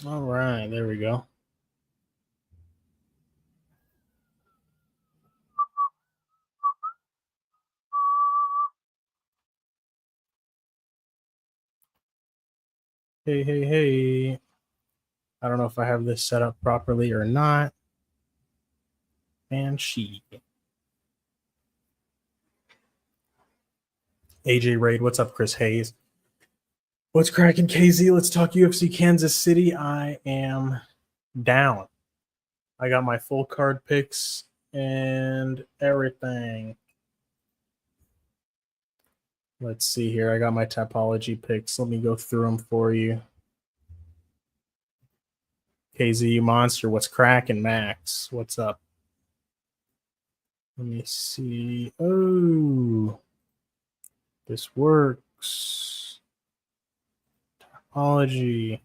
All right, there we go. Hey, hey, hey. I don't know if I have this set up properly or not. And she. AJ Raid, what's up, Chris Hayes? What's cracking, KZ? Let's talk UFC Kansas City. I am down. I got my full card picks and everything. Let's see here. I got my topology picks. Let me go through them for you. KZ Monster, what's cracking, Max? What's up? Let me see. Oh, this works. Topology.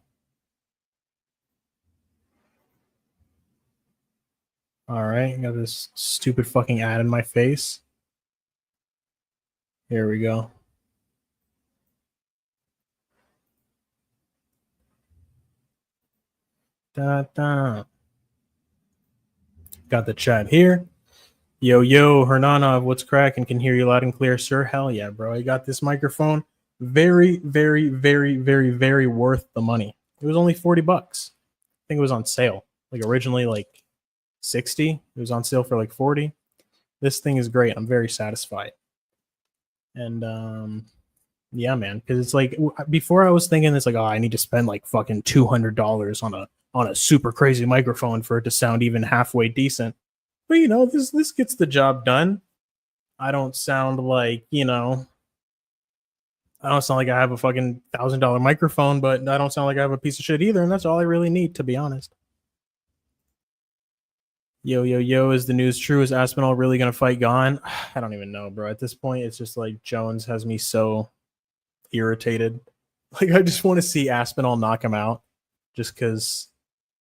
All right, got this stupid fucking ad in my face. Here we go. Da. Got the chat here. Yo, Hernanov, what's cracking? Can hear you loud and clear, sir. Hell yeah, bro. I got this microphone. Very, very, very, very, very worth the money. It was only $40. I think it was on sale. Like originally like 60. It was on sale for like 40. This thing is great. I'm very satisfied. And yeah, man, because it's like before I was thinking it's like, oh, I need to spend like fucking $200 on a super crazy microphone for it to sound even halfway decent. But you know, this gets the job done. I don't sound like, I don't sound like I have a fucking $1,000 microphone, but I don't sound like I have a piece of shit either, and that's all I really need, to be honest. Yo, is the news true? Is Aspinall really gonna fight Gone? I don't even know, bro. At this point, it's just like Jones has me so irritated. Like I just want to see Aspinall knock him out, just because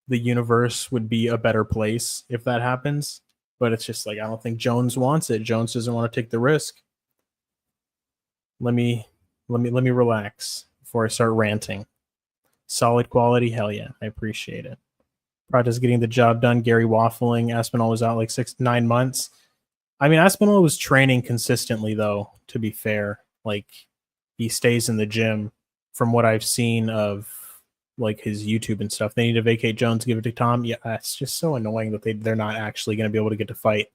the universe would be a better place if that happens. But it's just like I don't think Jones wants it. Jones doesn't want to take the risk. Let me relax before I start ranting. Solid quality, hell yeah, I appreciate it. Project's getting the job done. Gary waffling. Aspinall was out like 6-9 months. I mean, Aspinall was training consistently though. To be fair, like he stays in the gym. From what I've seen of like his YouTube and stuff, they need to vacate Jones, give it to Tom. Yeah, it's just so annoying that they're not actually going to be able to get to fight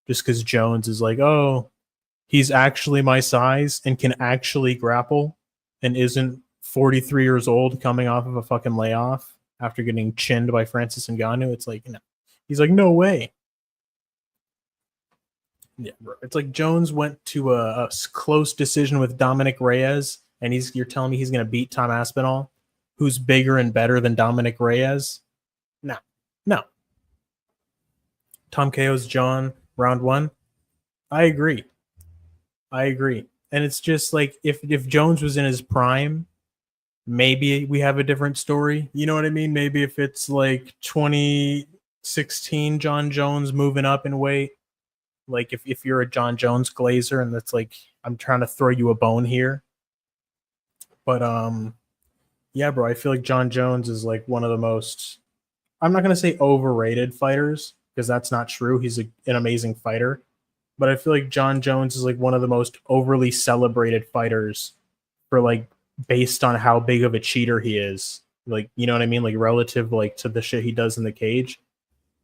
just because Jones is like, oh, he's actually my size and can actually grapple and isn't 43 years old coming off of a fucking layoff after getting chinned by Francis Ngannou. It's like, no. He's like, no way. Yeah, bro. It's like Jones went to a close decision with Dominic Reyes, and you're telling me he's going to beat Tom Aspinall, who's bigger and better than Dominic Reyes? No, no. Tom KO's John round one. I agree. I agree. And it's just like if Jones was in his prime, maybe we have a different story. You know what I mean? Maybe if it's like 2016 John Jones moving up in weight, like if you're a John Jones glazer and that's like I'm trying to throw you a bone here. But yeah, bro, I feel like John Jones is like one of the most I'm not gonna say overrated fighters because that's not true. He's an amazing fighter, but I feel like John Jones is like one of the most overly celebrated fighters for like based on how big of a cheater he is. Like, you know what I mean? Like relative like to the shit he does in the cage.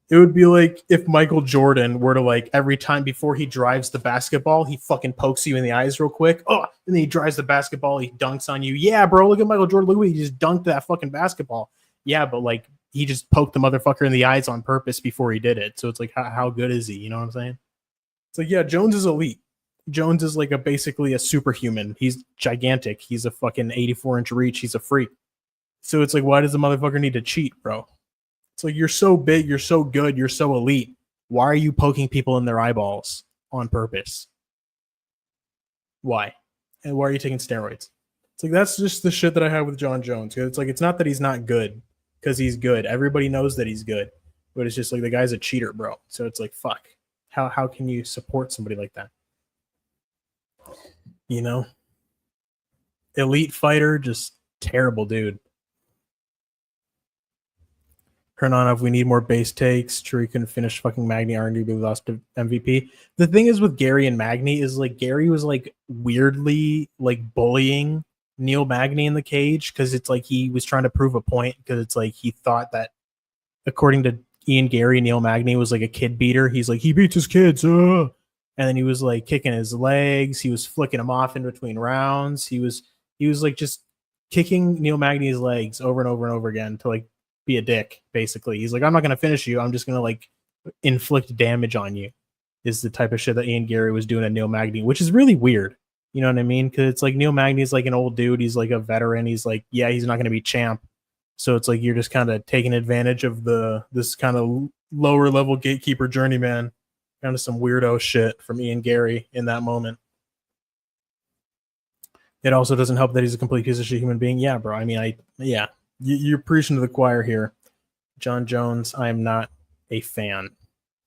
It would be like if Michael Jordan were to like every time before he drives the basketball, he fucking pokes you in the eyes real quick. Oh, and then he drives the basketball, he dunks on you. Yeah, bro, look at Michael Jordan. Look at what he just dunked that fucking basketball. Yeah, but like he just poked the motherfucker in the eyes on purpose before he did it. So it's like, how good is he? You know what I'm saying? It's like, yeah, Jones is elite. Jones is like basically a superhuman. He's gigantic. He's a fucking 84-inch reach. He's a freak. So it's like, why does the motherfucker need to cheat, bro? It's like you're so big, you're so good, you're so elite. Why are you poking people in their eyeballs on purpose? Why? And why are you taking steroids? It's like that's just the shit that I have with John Jones. It's like it's not that he's not good because he's good. Everybody knows that he's good, but it's just like the guy's a cheater, bro. So it's like fuck. How can you support somebody like that? You know, elite fighter, just terrible dude. Hermanov, we need more base takes. True, he couldn't finish fucking Magny R&D, but we lost to MVP. The thing is with Gary and Magny is like Gary was like weirdly like bullying Neil Magny in the cage because it's like he was trying to prove a point because it's like he thought that according to Ian Gary, Neil Magny was like a kid beater. He's like, he beats his kids. And then he was like kicking his legs. He was flicking him off in between rounds. He was like just kicking Neil Magny's legs over and over and over again to like be a dick, basically. He's like, I'm not going to finish you. I'm just going to like inflict damage on you, is the type of shit that Ian Gary was doing to Neil Magny, which is really weird. You know what I mean? Because it's like Neil Magny is like an old dude. He's like a veteran. He's like, yeah, he's not going to be champ. So it's like you're just kind of taking advantage of this kind of lower level gatekeeper journeyman. Kind of some weirdo shit from Ian Gary in that moment. It also doesn't help that he's a complete piece of shit human being. Yeah, bro. I mean, you're preaching to the choir here. John Jones, I am not a fan.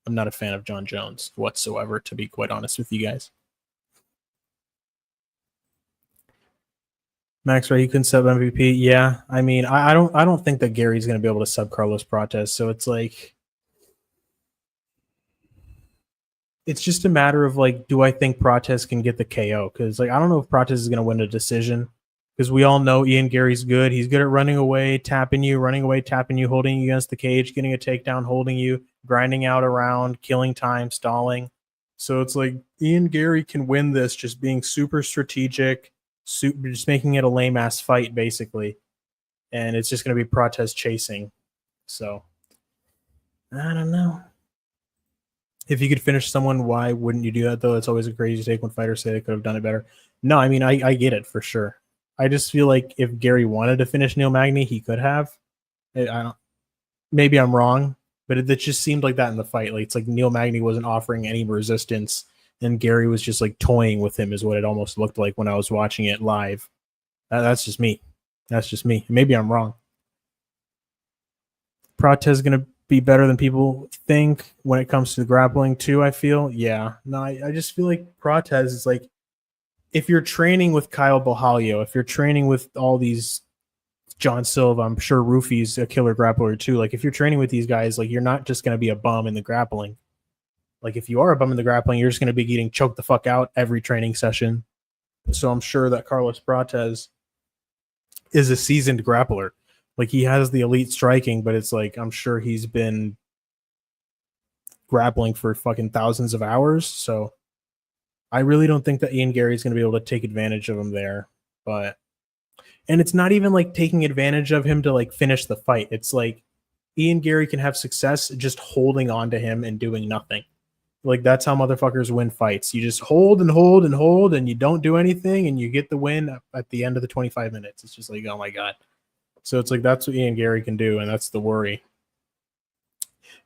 I'm not a fan of John Jones whatsoever, to be quite honest with you guys. Max, right? He couldn't sub MVP. Yeah, I mean, I don't think that Gary's going to be able to sub Carlos Prates. So it's like, it's just a matter of like, do I think Prates can get the KO? Because like, I don't know if Prates is going to win a decision. Because we all know Ian Gary's good. He's good at running away, tapping you, holding you against the cage, getting a takedown, holding you, grinding out around, killing time, stalling. So it's like Ian Gary can win this just being super strategic, just making it a lame ass fight basically, and it's just going to be Prates chasing. So I don't know. If you could finish someone, why wouldn't you do that though? It's always a crazy take when fighters say they could have done it better. No, I mean I get it for sure. I just feel like if Gary wanted to finish Neil Magny, he could have. I don't. Maybe I'm wrong, but it just seemed like that in the fight. Like it's like Neil Magny wasn't offering any resistance, and Gary was just like toying with him, is what it almost looked like when I was watching it live. That's just me. That's just me. Maybe I'm wrong. Prates is gonna be better than people think when it comes to the grappling too. I feel. Yeah. No, I just feel like Prates is like, if you're training with Kyle Bohalio, if you're training with all these John Silva, I'm sure Rufy's a killer grappler too. Like if you're training with these guys, like you're not just going to be a bum in the grappling. Like if you are a bum in the grappling, you're just going to be getting choked the fuck out every training session. So I'm sure that Carlos Prates is a seasoned grappler. Like he has the elite striking, but it's like I'm sure he's been grappling for fucking thousands of hours. So I really don't think that Ian Gary is going to be able to take advantage of him there. And it's not even like taking advantage of him to like finish the fight. It's like Ian Gary can have success just holding on to him and doing nothing. Like that's how motherfuckers win fights. You just hold and hold and hold and you don't do anything and you get the win at the end of the 25 minutes. It's just like, oh my God. So it's like that's what Ian Gary can do, and that's the worry.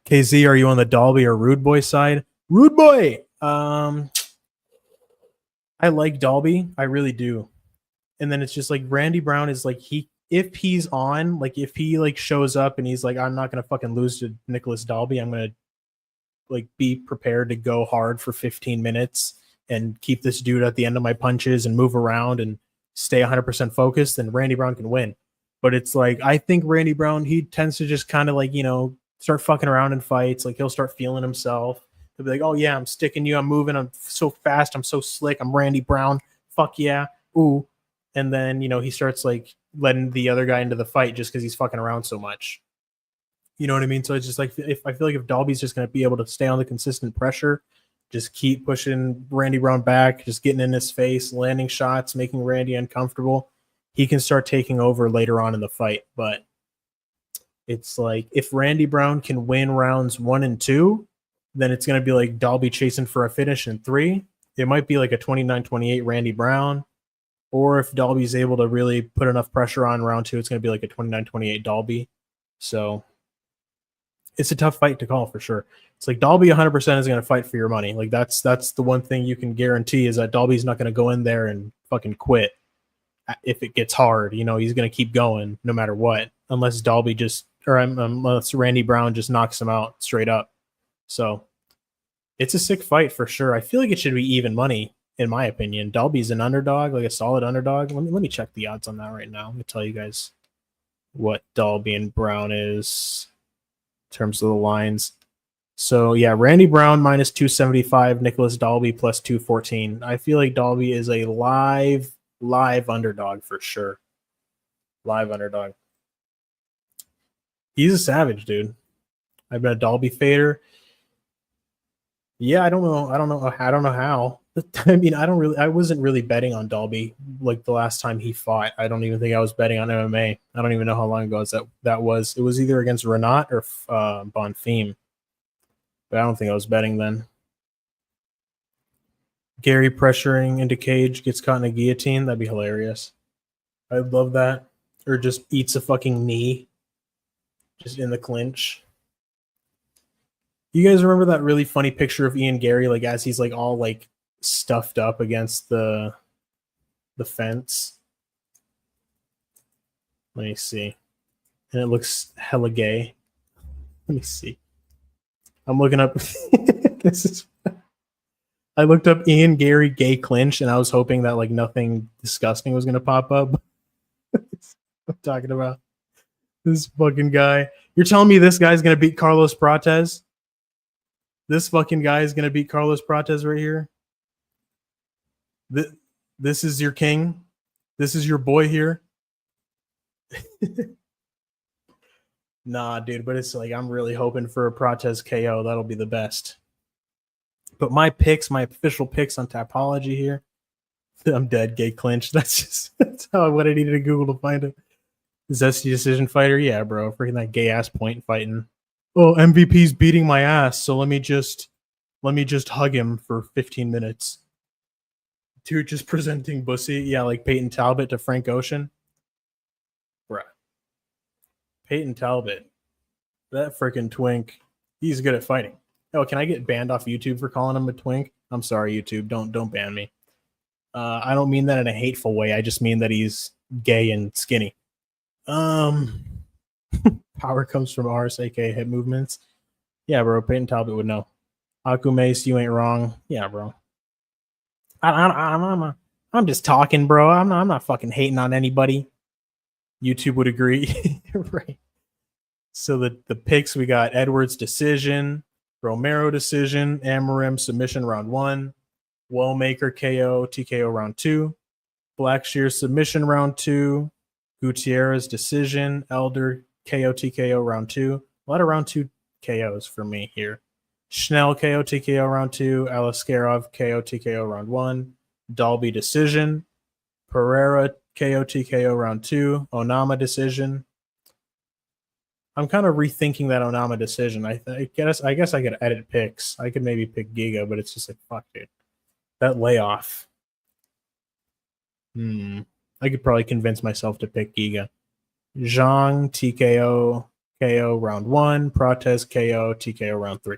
KZ, are you on the Dalby or Rude Boy side? Rude Boy! I like Dalby. I really do. And then it's just like Randy Brown is like if he's on, like if he like shows up and he's like, I'm not gonna fucking lose to Nicholas Dalby, I'm gonna like be prepared to go hard for 15 minutes and keep this dude at the end of my punches and move around and stay 100% focused, then Randy Brown can win. But it's like I think Randy Brown, he tends to just kind of like, you know, start fucking around in fights. Like he'll start feeling himself. He'll be like, oh yeah, I'm sticking you, I'm moving, I'm so fast, I'm so slick, I'm Randy Brown, fuck yeah, ooh. And then, you know, he starts like letting the other guy into the fight just because he's fucking around so much. You know what I mean? So it's just like, if I feel like if Dalby's just going to be able to stay on the consistent pressure, just keep pushing Randy Brown back, just getting in his face, landing shots, making Randy uncomfortable, he can start taking over later on in the fight. But it's like, if Randy Brown can win rounds 1 and 2, then it's going to be like Dalby chasing for a finish in 3. It might be like a 29-28 Randy Brown. Or if Dalby's able to really put enough pressure on round 2, it's going to be like a 29-28 Dalby. So it's a tough fight to call for sure. It's like Dalby 100% is going to fight for your money. Like that's the one thing you can guarantee is that Dalby's not going to go in there and fucking quit if it gets hard. You know, he's going to keep going no matter what, unless Dalby unless Randy Brown just knocks him out straight up. So it's a sick fight for sure. I feel like it should be even money. In my opinion, Dalby's an underdog, like a solid underdog. Let me check the odds on that right now. Let me tell you guys what Dalby and Brown is. terms of the lines. So yeah, Randy Brown minus 275, Nicholas Dalby plus 214. I feel like Dalby is a live underdog for sure. Live underdog. He's a savage, dude. I've been a Dalby fader. Yeah, I don't know how. I mean, I wasn't really betting on Dalby like the last time he fought. I don't even think I was betting on MMA. I don't even know how long ago that was. It was either against Renat or Bonfim. But I don't think I was betting then. Gary pressuring into cage, gets caught in a guillotine. That'd be hilarious. I'd love that. Or just eats a fucking knee just in the clinch. You guys remember that really funny picture of Ian Gary, like as he's like all like stuffed up against the fence? Let me see. And it looks hella gay. Let me see. I'm looking up. I looked up Ian Gary gay clinch, and I was hoping that like nothing disgusting was gonna pop up. I'm talking about this fucking guy. You're telling me this guy's gonna beat Carlos Prates? This fucking guy is gonna beat Carlos Prates right here. This is your king. This is your boy here. Nah, dude, but it's like I'm really hoping for a Prates KO. That'll be the best. But my official picks on Tapology here. I'm dead, gay clinch. That's what I needed to Google to find it. Zesty decision fighter, yeah, bro. Freaking that gay ass point fighting. Oh, MVP's beating my ass, so let me just hug him for 15 minutes. Dude, just presenting bussy, yeah, like Peyton Talbot to Frank Ocean. Bruh. Peyton Talbot, that freaking twink, he's good at fighting. Oh, can I get banned off YouTube for calling him a twink? I'm sorry, YouTube. Don't ban me. I don't mean that in a hateful way. I just mean that he's gay and skinny. Power comes from Rs, aka hip movements. Yeah, bro. Peyton Talbot would know. Akumace, you ain't wrong. Yeah, bro. I'm just talking, bro. I'm not fucking hating on anybody. YouTube would agree. Right. So the picks, we got Edwards decision, Romero decision, Amorim submission round 1, Wellmaker KO, TKO round 2, Blackshear submission round 2, Gutierrez decision, Elder KO, TKO round 2. A lot of round 2 KOs for me here. Schnell KO, TKO round 2, Alaskarov KO, TKO round 1, Dalby decision, Pereira KO, TKO round 2, Onama decision. I'm kind of rethinking that Onama decision. I guess I could edit picks. I could maybe pick Giga, but it's just like, fuck, dude. That layoff. I could probably convince myself to pick Giga. Zhang, TKO, KO round 1, Prates, KO, TKO round 3.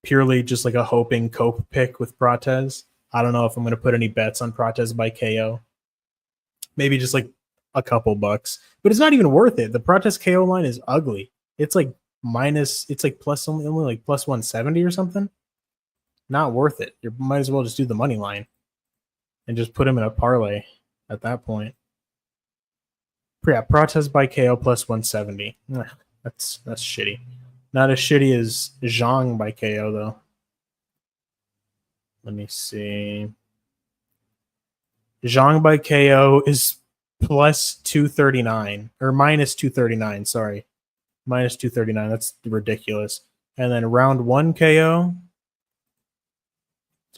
Purely just like a hoping cope pick with Prates. I don't know if I'm going to put any bets on Prates by KO. Maybe just like a couple bucks, but it's not even worth it. The Prates KO line is ugly. It's like plus only like plus 170 or something. Not worth it. You might as well just do the money line and just put him in a parlay at that point. Yeah, Prates by KO plus 170. That's shitty. Not as shitty as Zhang by KO though. Let me see. Zhang by KO is plus 239 or minus 239. Sorry, minus 239. That's ridiculous. And then round 1 KO.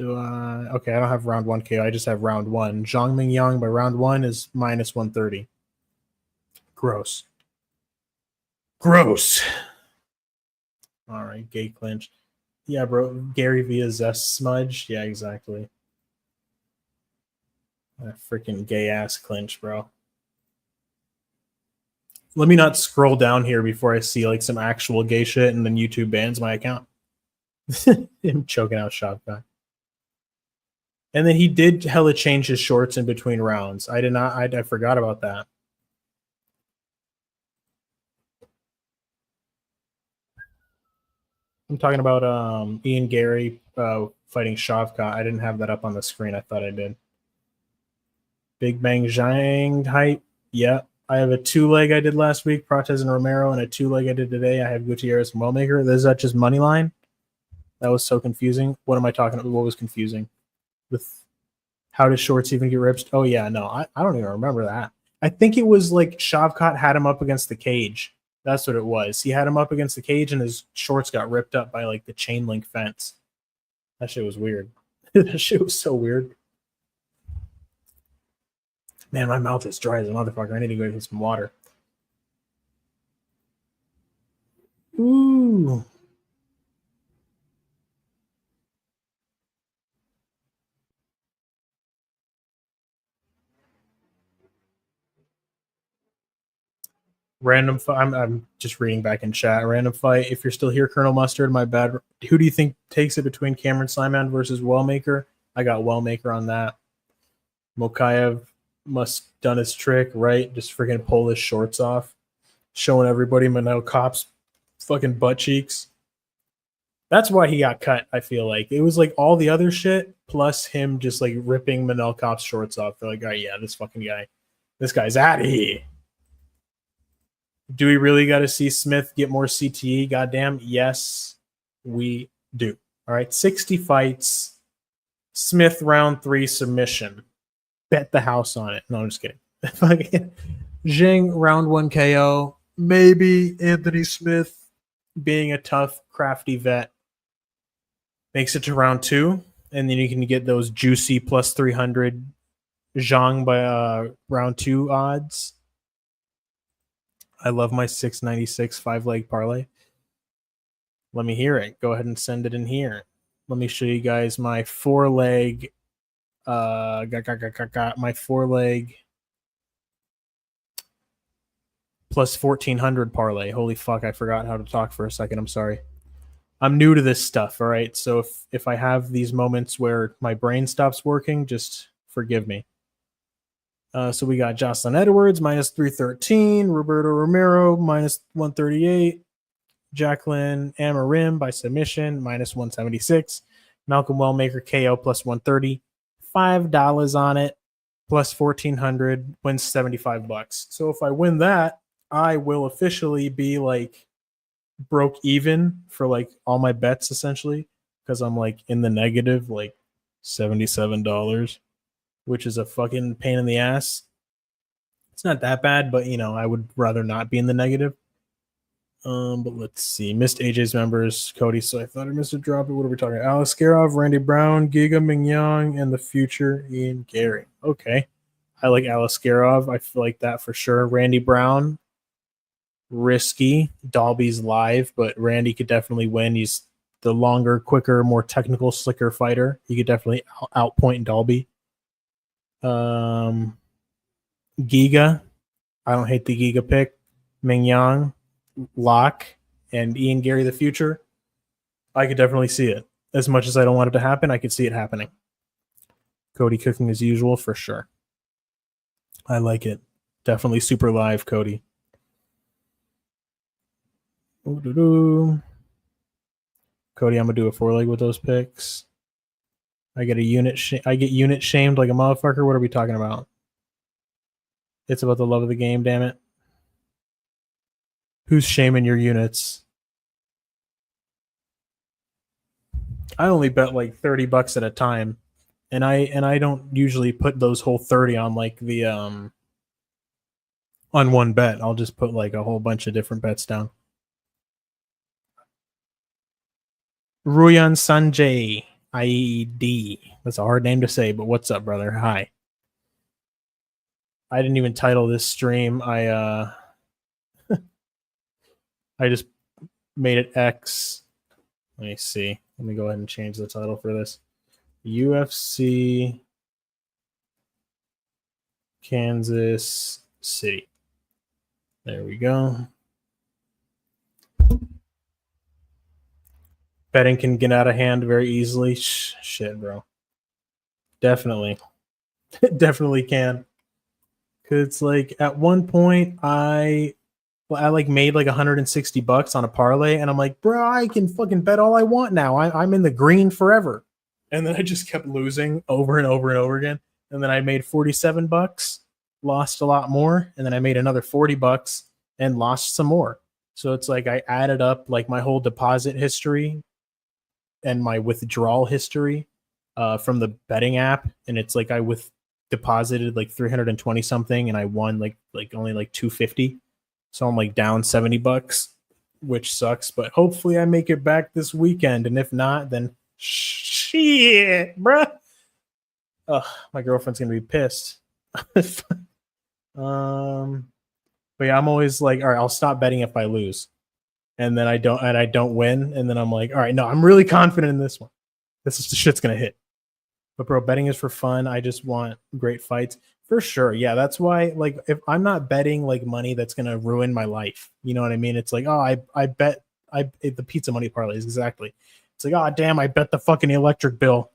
Okay, I don't have round 1 KO. I just have round 1. Zhang Mingyang by round 1 is minus 130. Gross. All right, gay clinch. Yeah, bro. Gary via Zest smudge. Yeah, exactly. That freaking gay ass clinch, bro. Let me not scroll down here before I see like some actual gay shit and then YouTube bans my account. Him choking out Shotgun. And then he did hella change his shorts in between rounds. I did not. I forgot about that. I'm talking about Ian Gary fighting Shavkat. I didn't have that up on the screen. I thought I did. Big Bang Zhang hype. Yeah. I have a 2-leg I did last week, Protez and Romero, and a 2-leg I did today. I have Gutierrez and Wellmaker. Is that just money line? That was so confusing. What am I talking about? What was confusing? With how does Shorts even get ripped? Oh, yeah, no, I don't even remember that. I think it was like Shavkat had him up against the cage. That's what it was. He had him up against the cage, and his shorts got ripped up by like the chain link fence. That shit was weird. That shit was so weird. Man, my mouth is dry as a motherfucker. I need to go get some water. Ooh. Random fight. I'm just reading back in chat. Random fight. If you're still here, Colonel Mustard, my bad. Who do you think takes it between Cameron Simon versus Wellmaker? I got Wellmaker on that. Mokayev must done his trick, right? Just freaking pull his shorts off, showing everybody Manel Kop's fucking butt cheeks. That's why he got cut, I feel like. It was like all the other shit plus him just like ripping Manel Kop's shorts off. They're like, oh yeah, this fucking guy. This guy's out of here. Do we really got to see Smith get more CTE? Goddamn. Yes, we do. All right. 60 fights. Smith round 3 submission. Bet the house on it. No, I'm just kidding. Zhang round 1 KO. Maybe Anthony Smith, being a tough, crafty vet, makes it to round 2. And then you can get those juicy plus 300 Zhang by round 2 odds. I love my 696 5-leg parlay. Let me hear it. Go ahead and send it in here. Let me show you guys my 4-leg. My 4-leg plus 1400 parlay. Holy fuck! I forgot how to talk for a second. I'm sorry. I'm new to this stuff. All right. So if I have these moments where my brain stops working, just forgive me. So we got Jocelyn Edwards minus 313, Roberto Romero minus 138, Jacqueline Amarim by submission minus 176, Malcolm Wellmaker KO plus 130, $5 on it, plus 1400, wins $75. So if I win that, I will officially be like broke even for like all my bets essentially, because I'm like in the negative, like $77. Which is a fucking pain in the ass. It's not that bad, but you know, I would rather not be in the negative. But let's see. Missed AJ's members, Cody. So I thought I missed a drop. What are we talking about? Alex Skarov, Randy Brown, Giga Mingyang, and the future Ian Gary. Okay. I like Alex Skarov. I feel like that for sure. Randy Brown, risky. Dalby's live, but Randy could definitely win. He's the longer, quicker, more technical, slicker fighter. He could definitely outpoint Dalby. Giga, I don't hate the Giga pick. Mingyang, Locke, and Ian Gary the future. I could definitely see it. As much as I don't want it to happen, I could see it happening. Cody cooking as usual for sure. I like it. Definitely super live, Cody. Cody, I'm gonna do a 4-leg with those picks. I get unit shamed like a motherfucker. What are we talking about? It's about the love of the game, damn it. Who's shaming your units? I only bet like $30 at a time. And I don't usually put those whole 30 on like the on one bet. I'll just put like a whole bunch of different bets down. Ruyan Sanjay. IED. That's a hard name to say, but what's up, brother? Hi. I didn't even title this stream. I just made it X. Let me see. Let me go ahead and change the title for this. UFC Kansas City. There we go. Betting can get out of hand very easily. Shit, bro. Definitely. It definitely can. Cause it's like at one point I like made like $160 on a parlay, and I'm like, bro, I can fucking bet all I want now. I'm in the green forever. And then I just kept losing over and over and over again. And then I made $47. lost a lot more, and then I made another $40 and lost some more. So it's like I added up like my whole deposit history and my withdrawal history from the betting app, and it's like I deposited like 320 something, and I won like only like 250. So I'm like down $70, which sucks. But hopefully I make it back this weekend, and if not, then shit, bruh. Ugh, my girlfriend's gonna be pissed. But yeah, I'm always like, all right, I'll stop betting if I lose, and then I don't win, and then I'm like, all right, no, I'm really confident in this one. This is the shit's gonna hit. But bro, betting is for fun. I just want great fights for sure. Yeah, that's why. Like, if I'm not betting like money that's gonna ruin my life, you know what I mean? It's like, oh, I bet the pizza money parlays exactly. It's like, oh damn, I bet the fucking electric bill.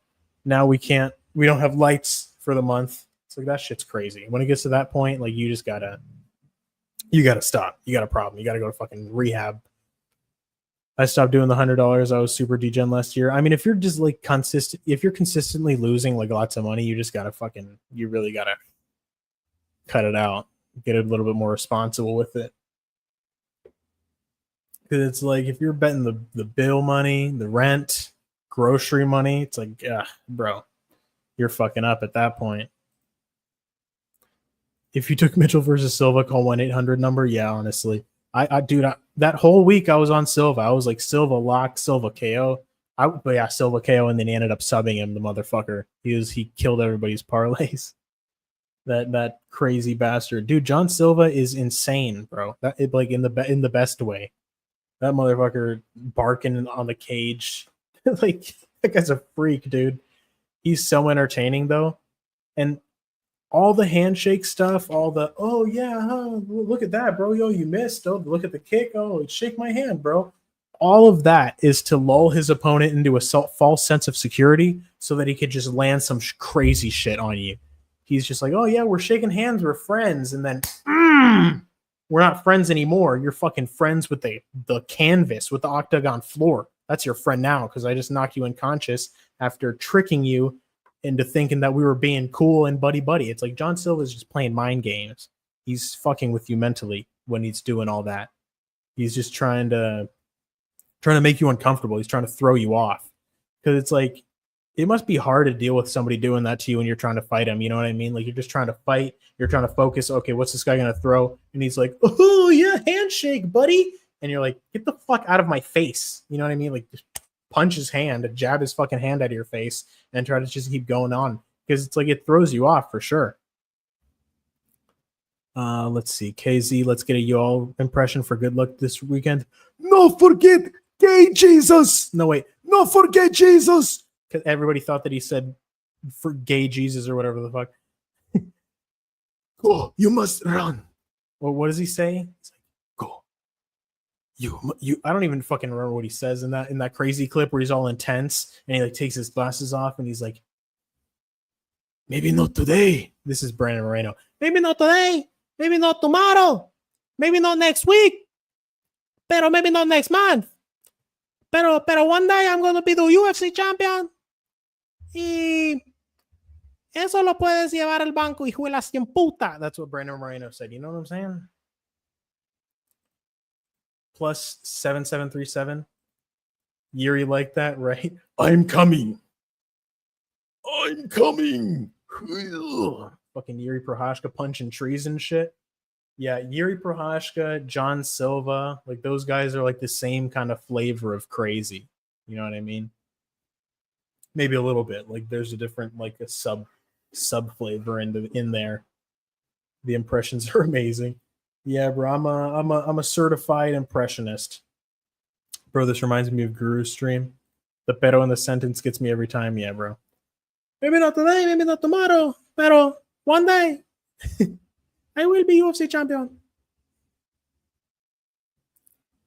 Now we don't have lights for the month. It's like that shit's crazy. When it gets to that point, like you gotta stop. You got a problem. You gotta go to fucking rehab. I stopped doing the $100. I was super degen last year. I mean, if you're just like if you're consistently losing like lots of money, you just gotta you really gotta cut it out. Get a little bit more responsible with it. Because it's like if you're betting the bill money, the rent, grocery money, it's like, yeah, bro, you're fucking up at that point. If you took Mitchell versus Silva, call 1-800 number. Yeah, honestly. Dude, that whole week I was on Silva. I was like Silva lock, Silva KO. But yeah, Silva KO, and then he ended up subbing him, the motherfucker. He killed everybody's parlays. That crazy bastard. Dude, John Silva is insane, bro. Like in the best way. That motherfucker barking on the cage. Like, that guy's a freak, dude. He's so entertaining though. And all the handshake stuff, all the, oh yeah, huh, look at that, bro. Yo, you missed. Oh, look at the kick. Oh, shake my hand, bro. All of that is to lull his opponent into a false sense of security so that he could just land some crazy shit on you. He's just like, oh yeah, we're shaking hands, we're friends, and then we're not friends anymore. You're fucking friends with the canvas, with the octagon floor. That's your friend now because I just knocked you unconscious after tricking you into thinking that we were being cool and buddy. It's like John Silva's just playing mind games. He's fucking with you mentally when he's doing all that. He's just trying to make you uncomfortable. He's trying to throw you off. Because it's like, it must be hard to deal with somebody doing that to you when you're trying to fight him. You know what I mean? Like, you're just trying to fight. You're trying to focus. Okay, what's this guy going to throw? And he's like, oh, yeah, handshake, buddy. And you're like, get the fuck out of my face. You know what I mean? Like, just punch his hand, jab his fucking hand out of your face, and try to just keep going on. Because it's like, it throws you off for sure. Let's see. KZ, let's get a y'all impression for good luck this weekend. No forget gay Jesus. No, wait. No forget Jesus. Because everybody thought that he said for gay Jesus or whatever the fuck. Go, you must run. Well, what does he say? It's like, go. You I don't even fucking remember what he says in that crazy clip where he's all intense and he like takes his glasses off and he's like, maybe not today. This is Brandon Moreno. Maybe not today. Maybe not tomorrow. Maybe not next week. Pero maybe not next month. Pero one day I'm going to be the UFC champion. Y eso lo puedes llevar al banco, hijo de la cien puta. That's what Brandon Moreno said. You know what I'm saying? Plus 7737. Yuri like that, right? I'm coming. I'm coming. Fucking Yuri Prohashka punching trees and shit. Yeah, Yuri Prohashka, John Silva, like those guys are like the same kind of flavor of crazy. You know what I mean? Maybe a little bit. Like there's a different, like a sub flavor in there. The impressions are amazing. Yeah, bro. I'm a certified impressionist. Bro, this reminds me of Guru's stream. The pero in the sentence gets me every time. Yeah, bro. Maybe not today, maybe not tomorrow, pero one day I will be UFC champion.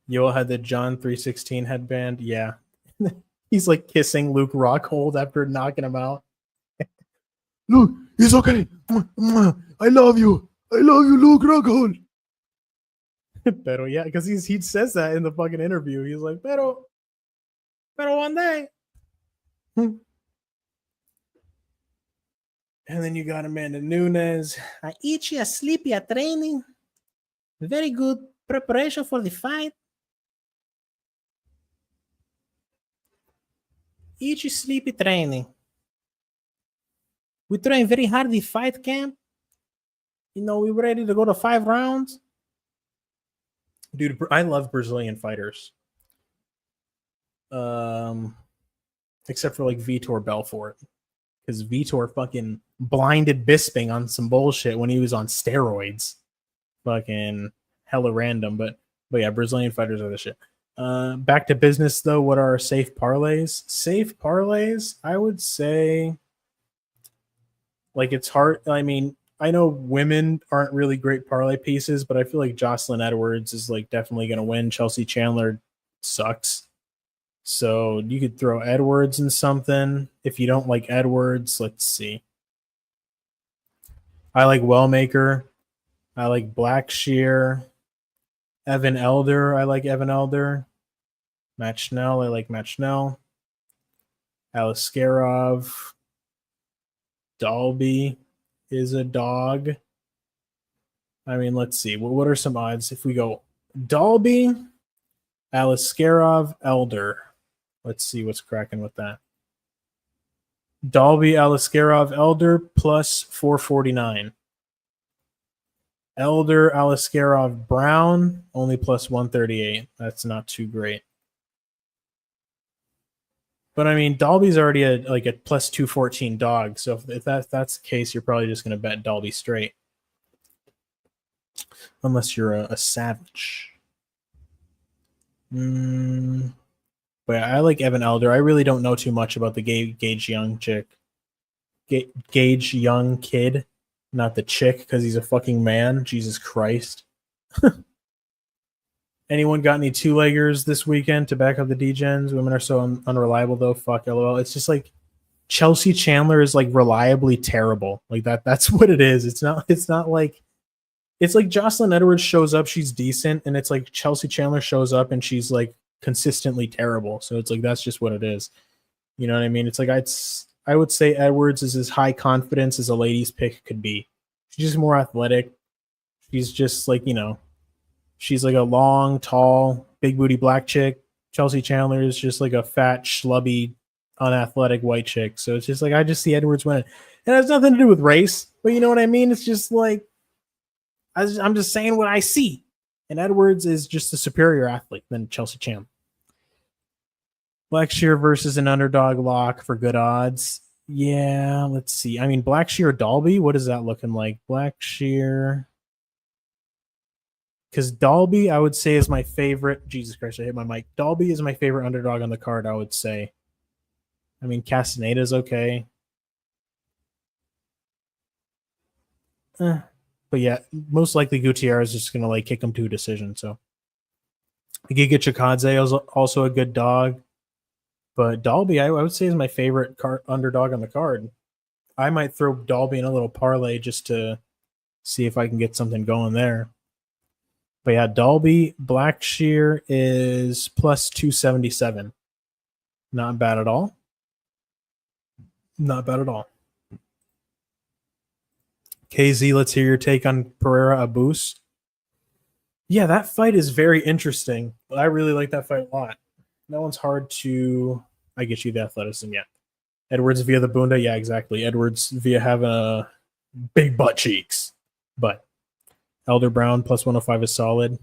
Yo had the John 316 headband. Yeah. He's like kissing Luke Rockhold after knocking him out. Luke, it's okay. I love you. I love you, Luke Rockhold. Pero yeah, because he says that in the fucking interview. He's like, pero one day. And then you got Amanda Nunes. I eat you sleepy at training. Very good preparation for the fight. Eat you sleepy training. We train very hard the fight camp. You know, we're ready to go to 5 rounds. Dude, I love Brazilian fighters. Except for like Vitor Belfort. Because Vitor fucking blinded Bisping on some bullshit when he was on steroids. Fucking hella random. But yeah, Brazilian fighters are the shit. Back to business though. What are safe parlays? Safe parlays, I would say, like, it's hard. I mean, I know women aren't really great parlay pieces, but I feel like Jocelyn Edwards is like definitely going to win. Chelsea Chandler sucks. So you could throw Edwards in something. If you don't like Edwards, let's see. I like Wellmaker. I like Blackshear. Evan Elder. I like Evan Elder. Matt Schnell. I like Matt Schnell. Aliskerov. Dalby is a dog. I mean, let's see. What are some odds? If we go Dalby, Aliskerov, Elder. Let's see what's cracking with that. Dalby, Aliskerov, Elder plus 449. Elder, Aliskerov, Brown only plus 138. That's not too great. But I mean, Dalby's already a plus 214 dog. So if that's the case, you're probably just going to bet Dalby straight. Unless you're a savage. But yeah, I like Evan Elder. I really don't know too much about the Gage Young chick. Gage Young kid. Not the chick, because he's a fucking man. Jesus Christ. Anyone got any two-leggers this weekend to back up the D-Gens? Women are so unreliable, though. Fuck, LOL. It's just like Chelsea Chandler is like reliably terrible. Like that's what it is. It's not like, it's like Jocelyn Edwards shows up, she's decent, and it's like Chelsea Chandler shows up and she's like consistently terrible. So it's like that's just what it is. You know what I mean? It's like I would say Edwards is as high confidence as a ladies pick could be. She's just more athletic. She's just like, you know, she's like a long, tall, big booty black chick. Chelsea Chandler is just like a fat, schlubby, unathletic white chick. So it's just like I just see Edwards winning. It has nothing to do with race, but you know what I mean? It's just like I'm just saying what I see. And Edwards is just a superior athlete than Chelsea Chandler. Blackshear versus an underdog lock for good odds. Yeah, let's see. I mean, Blackshear Dalby, what is that looking like? Blackshear. Because Dalby, I would say, is my favorite. Jesus Christ, I hit my mic. Dalby is my favorite underdog on the card, I would say. I mean, Castaneda's okay. But yeah, most likely Gutierrez is just going to like kick him to a decision. So Giga Chikadze is also a good dog. But Dalby, I would say, is my favorite underdog on the card. I might throw Dalby in a little parlay just to see if I can get something going there. But yeah, Dalby, Blackshear is plus 277. Not bad at all. Not bad at all. KZ, let's hear your take on Pereira Abus. Yeah, that fight is very interesting. I really like that fight a lot. That one's hard to... I get you the athleticism, yeah. Edwards via the bunda, yeah, exactly. Edwards via having a big butt cheeks. But Elder Brown plus 105 is solid.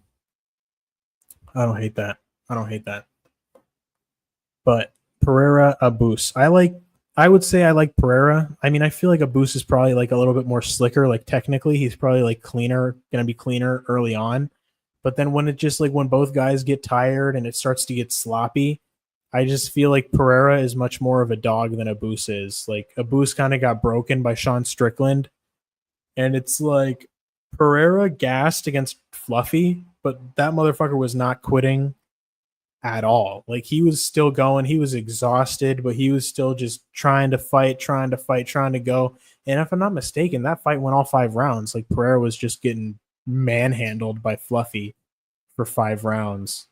I don't hate that. But Pereira Abus. I would say I like Pereira. I mean, I feel like Abus is probably like a little bit more slicker. Like technically, he's probably like cleaner, gonna be cleaner early on. But then when it just like when both guys get tired and it starts to get sloppy, I just feel like Pereira is much more of a dog than Abus is. Like Abus kind of got broken by Sean Strickland. And it's like Pereira gassed against Fluffy, but that motherfucker was not quitting at all. Like he was still going. He was exhausted, but he was still just trying to go. And if I'm not mistaken, that fight went all 5 rounds. Like Pereira was just getting manhandled by Fluffy for 5 rounds.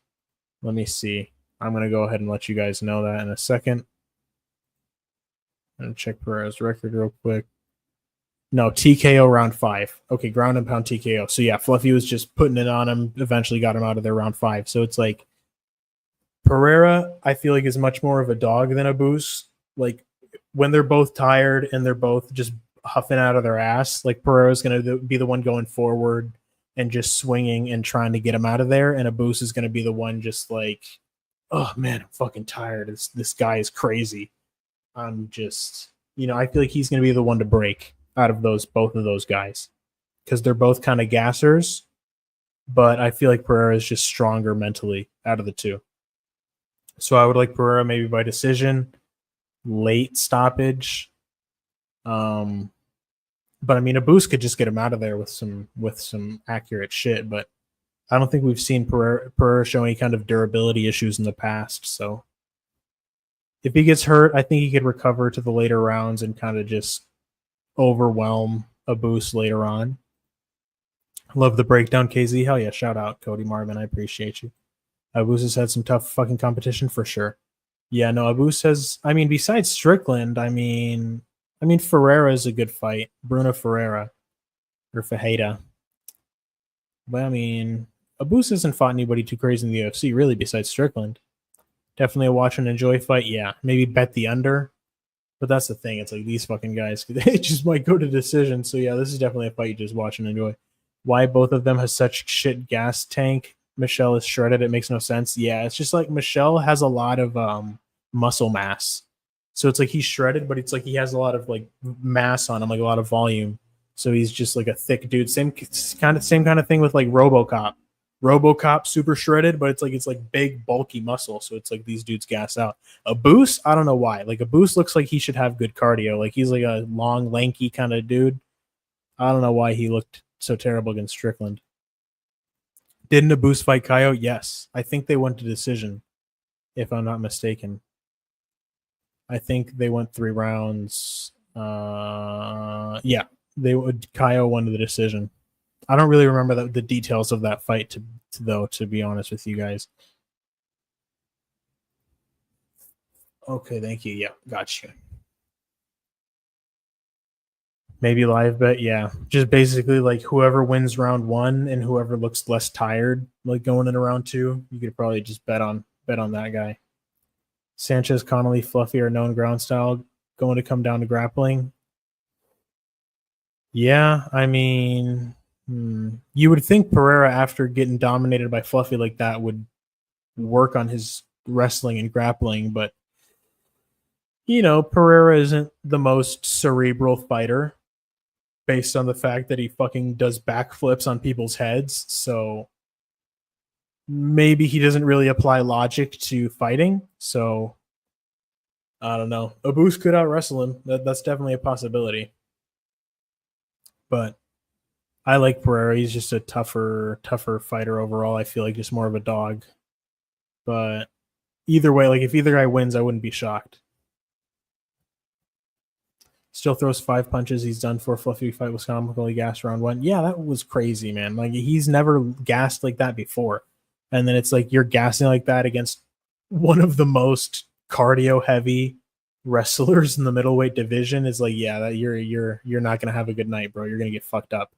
Let me see. I'm going to go ahead and let you guys know that in a second. I'm going to check Pereira's record real quick. No, TKO round 5. Okay, ground and pound TKO. So yeah, Fluffy was just putting it on him, eventually got him out of there round 5. So it's like Pereira, I feel like, is much more of a dog than a Boost. Like when they're both tired and they're both just huffing out of their ass, like Pereira's going to be the one going forward and just swinging and trying to get him out of there. And a Boost is going to be the one just like, oh man, I'm fucking tired. This guy is crazy. I'm just, I feel like he's going to be the one to break out of both of those guys because they're both kind of gassers. But I feel like Pereira is just stronger mentally out of the two. So I would like Pereira maybe by decision, late stoppage. But I mean, a Boost could just get him out of there with some accurate shit. But I don't think we've seen Pereira show any kind of durability issues in the past. So if he gets hurt, I think he could recover to the later rounds and kind of just overwhelm a Boost later on. Love the breakdown, KZ. Hell yeah, shout out Cody Marvin. I appreciate you. Abus has had some tough fucking competition for sure. Yeah, no, Abus has. I mean, besides Strickland, I mean, Ferreira is a good fight. Bruno Ferreira or Fajeda. But I mean, Abus hasn't fought anybody too crazy in the UFC, really, besides Strickland. Definitely a watch and enjoy fight. Yeah, maybe bet the under. But that's the thing. It's like these fucking guys, they just might go to decision. So yeah, this is definitely a fight you just watch and enjoy. Why both of them has such shit gas tank? Michelle is shredded. It makes no sense. Yeah, it's just like Michelle has a lot of muscle mass. So it's like he's shredded, but it's like he has a lot of like mass on him, like a lot of volume. So he's just like a thick dude. Same kind of thing with like RoboCop. RoboCop super shredded, but it's like big bulky muscle. So it's like these dudes gas out. A Boost, I don't know why. Like a Boost looks like he should have good cardio. Like he's like a long, lanky kind of dude. I don't know why he looked so terrible against Strickland. Didn't a Boost fight Kaio? Yes. I think they went to decision, if I'm not mistaken. I think they went 3 rounds. Yeah, Kaio won the decision. I don't really remember the details of that fight, to be honest with you guys. Okay, thank you. Yeah, gotcha. Maybe live bet, yeah. Just basically like whoever wins round 1 and whoever looks less tired, like going into round 2, you could probably just bet on that guy. Sanchez, Connolly, Fluffy are known ground style, going to come down to grappling. Yeah, I mean, you would think Pereira, after getting dominated by Fluffy like that, would work on his wrestling and grappling, but Pereira isn't the most cerebral fighter based on the fact that he fucking does backflips on people's heads. So maybe he doesn't really apply logic to fighting. So I don't know. Abus could out wrestle him. That's definitely a possibility. But I like Pereira. He's just a tougher fighter overall. I feel like just more of a dog. But either way, like if either guy wins, I wouldn't be shocked. Still throws 5 punches. He's done for. Fluffy fight was comically gassed round 1. Yeah, that was crazy, man. Like he's never gassed like that before. And then it's like you're gassing like that against one of the most cardio heavy wrestlers in the middleweight division. Is like, yeah, that you're not gonna have a good night, bro. You're gonna get fucked up.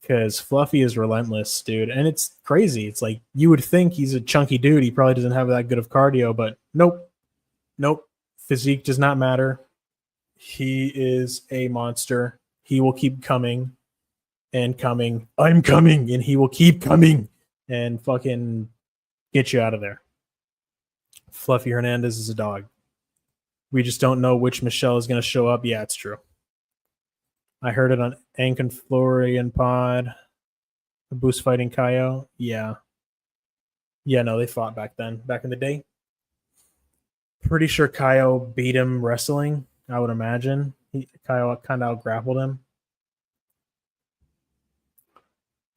Because Fluffy is relentless, dude. And it's crazy. It's like you would think he's a chunky dude. He probably doesn't have that good of cardio, but nope. Physique does not matter. He is a monster. He will keep coming and coming. I'm coming, and he will keep coming and fucking get you out of there. Fluffy Hernandez is a dog. We just don't know which Michelle is going to show up. Yeah, it's true. I heard it on Ankin Florian Pod. The Boost fighting Kaio. Yeah. Yeah, no, they fought back in the day. Pretty sure Kaio beat him wrestling, I would imagine. Kaio kind of out-grappled him.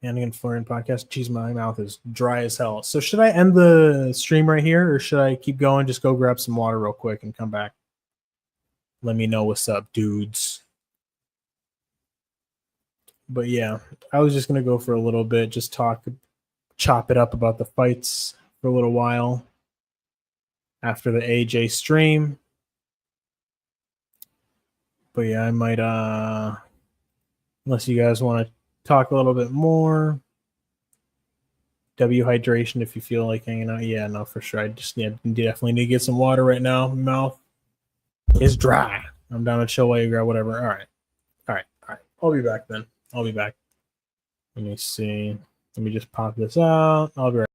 Ankin Florian podcast. Jeez, my mouth is dry as hell. So should I end the stream right here, or should I keep going? Just go grab some water real quick and come back. Let me know what's up, dudes. But yeah, I was just going to go for a little bit, just chop it up about the fights for a little while after the AJ stream. But yeah, I might Unless you guys want to talk a little bit more. W hydration if you feel like hanging out. Yeah, no, for sure. I just definitely need to get some water right now. My mouth is dry. I'm down to chill while you grab whatever. All right. All right. All right. I'll be back then. I'll be back. Let me see. Let me just pop this out. I'll be right.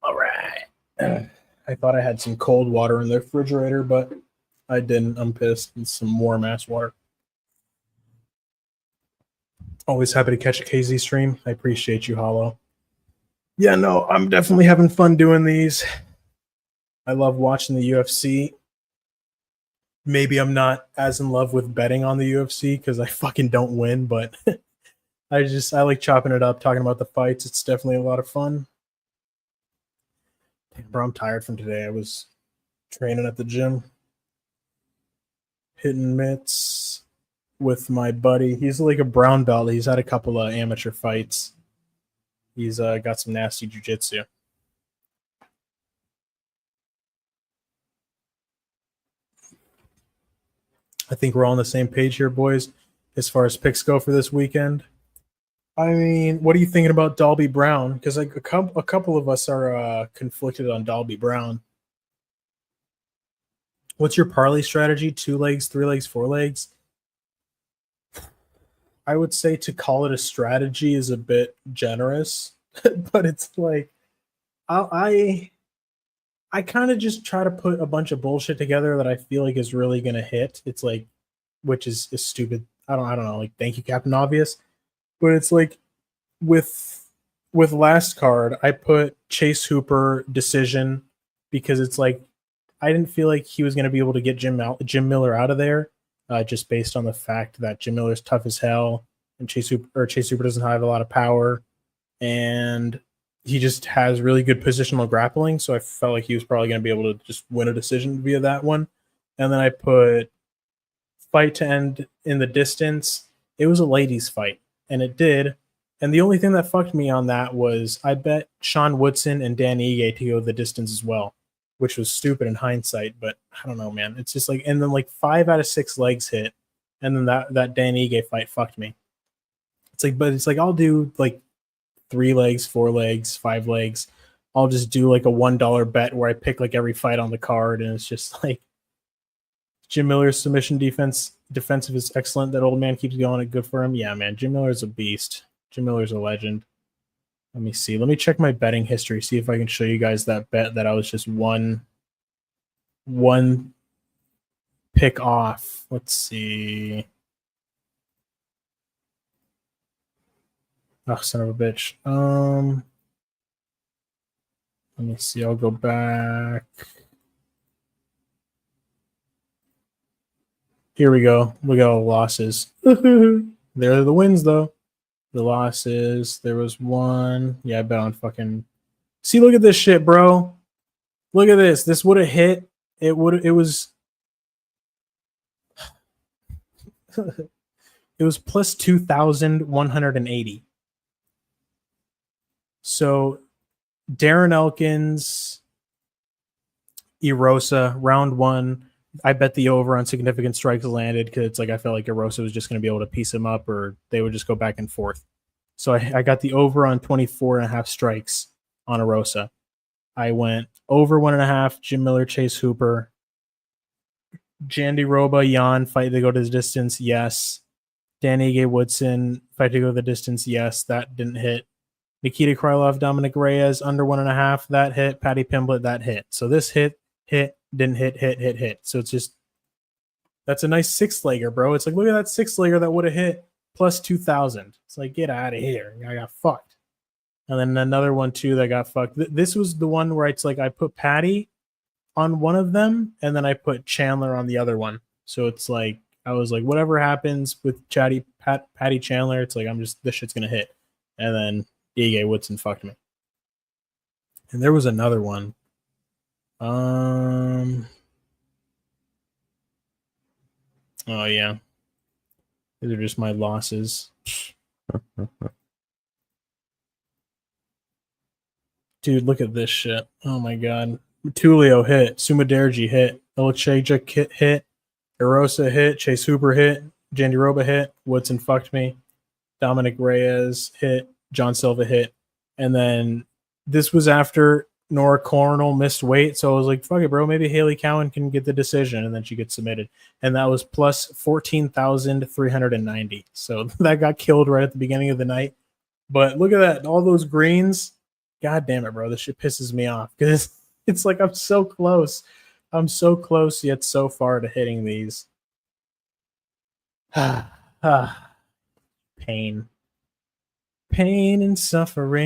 All right. I thought I had some cold water in the refrigerator, but I didn't. I'm pissed. It's some warm ass water. Always happy to catch a KZ stream. I appreciate you, Hollow. Yeah, no, I'm definitely having fun doing these. I love watching the UFC. Maybe I'm not as in love with betting on the UFC because I fucking don't win, but I like chopping it up, talking about the fights. It's definitely a lot of fun. Damn, bro, I'm tired from today. I was training at the gym, hitting mitts with my buddy. He's like a brown belt. He's had a couple of amateur fights. He's got some nasty jujitsu. I think we're all on the same page here, boys, as far as picks go for this weekend. I mean, what are you thinking about Dalby Brown? Because like a couple of us are conflicted on Dalby Brown. What's your parlay strategy? 2 legs, 3 legs, 4 legs? I would say to call it a strategy is a bit generous, but it's like I kind of just try to put a bunch of bullshit together that I feel like is really gonna hit. It's like, which is stupid. I don't know. Like, thank you, Captain Obvious. But it's like with last card, I put Chase Hooper decision because it's like I didn't feel like he was gonna be able to get Jim Miller out of there, just based on the fact that Jim Miller's tough as hell and Chase Hooper doesn't have a lot of power, and he just has really good positional grappling. So I felt like he was probably going to be able to just win a decision via that one. And then I put fight to end in the distance. It was a ladies' fight, and it did. And the only thing that fucked me on that was I bet Sean Woodson and Dan Ige to go the distance as well, which was stupid in hindsight. But I don't know, man. It's just like, and then like 5 out of 6 legs hit, and then that Dan Ige fight fucked me. It's like, but it's like I'll do like 3 legs, 4 legs, 5 legs. I'll just do like a $1 bet where I pick like every fight on the card, and it's just like Jim Miller's submission defensive is excellent. That old man keeps going. Good for him. Yeah, man. Jim Miller's a beast. Jim Miller's a legend. Let me see. Let me check my betting history. See if I can show you guys that bet that I was just one pick off. Let's see. Oh, son of a bitch. Let me see. I'll go back. Here we go. We got losses. There are the wins, though. The losses. There was one. Yeah, I bet on fucking. See, look at this shit, bro. Look at this. This would have hit. It was. It was plus 2,180. So Darren Elkins, Erosa, round one. I bet the over on significant strikes landed because it's like I felt like Erosa was just going to be able to piece him up or they would just go back and forth. So I got the over on 24.5 strikes on Erosa. I went over 1.5, Jim Miller, Chase Hooper. Jandy Roba, Jan, fight to go to the distance, yes. Danny Ige Woodson, fight to go the distance, yes. That didn't hit. Nikita Krylov, Dominic Reyes, under 1.5, that hit. Patty Pimblett, that hit. So this hit, didn't hit. So it's just, that's a nice six-legger, bro. It's like, look at that six-legger that would have hit plus 2,000. It's like, get out of here. I got fucked. And then another one, too, that got fucked. This was the one where it's like I put Patty on one of them, and then I put Chandler on the other one. So it's like, I was like, whatever happens with Patty Chandler, it's like, this shit's going to hit. And then Ige Woodson fucked me. And there was another one. Oh, yeah. These are just my losses. Dude, look at this shit. Oh, my God. Tulio hit. Sumaderji hit. Ilachejik hit. Erosa hit. Chase Hooper hit. Jandy Roba hit. Woodson fucked me. Dominic Reyes hit. John Silva hit. And then this was after Nora Coronel missed weight. So I was like, fuck it, bro. Maybe Haley Cowan can get the decision. And then she gets submitted. And that was plus 14,390. So that got killed right at the beginning of the night. But look at that. All those greens. God damn it, bro. This shit pisses me off. Because it's like I'm so close. I'm so close yet so far to hitting these. Pain. Pain and suffering.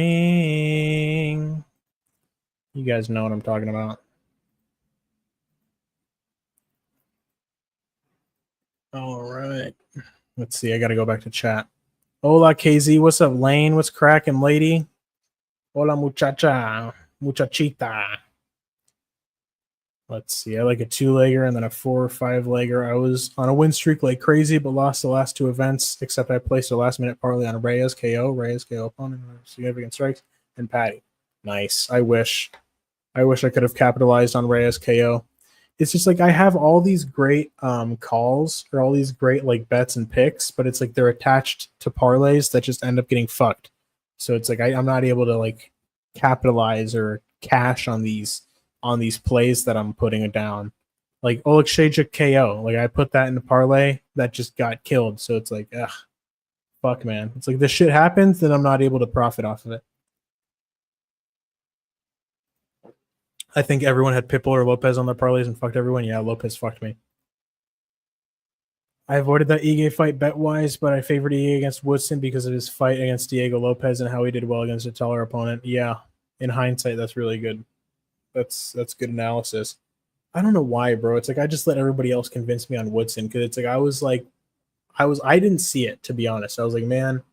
You guys know what I'm talking about. All right. Let's see. I got to go back to chat. Hola, KZ. What's up, Lane? What's cracking, lady? Hola, muchacha. Muchachita. Let's see. I like a 2-legger and then a 4 or 5-legger. I was on a win streak like crazy, but lost the last 2 events, except I placed a last-minute parlay on Reyes KO opponent, significant strikes, and Patty. Nice. I wish I could have capitalized on Reyes KO. It's just like I have all these great calls or all these great like bets and picks, but it's like they're attached to parlays that just end up getting fucked. So it's like I'm not able to like capitalize or cash on these plays that I'm putting down. Like Oleksiejczuk KO. Like I put that in the parlay that just got killed. So it's like, ugh, fuck, man. It's like this shit happens, then I'm not able to profit off of it. I think everyone had Pitbull or Lopez on their parlays and fucked everyone. Yeah, Lopez fucked me. I avoided that Ige fight bet-wise, but I favored Ige against Woodson because of his fight against Diego Lopez and how he did well against a taller opponent. Yeah, in hindsight, that's really good. That's good analysis. I don't know why, bro. It's like I just let everybody else convince me on Woodson because it's like I didn't see it, to be honest. I was like, man,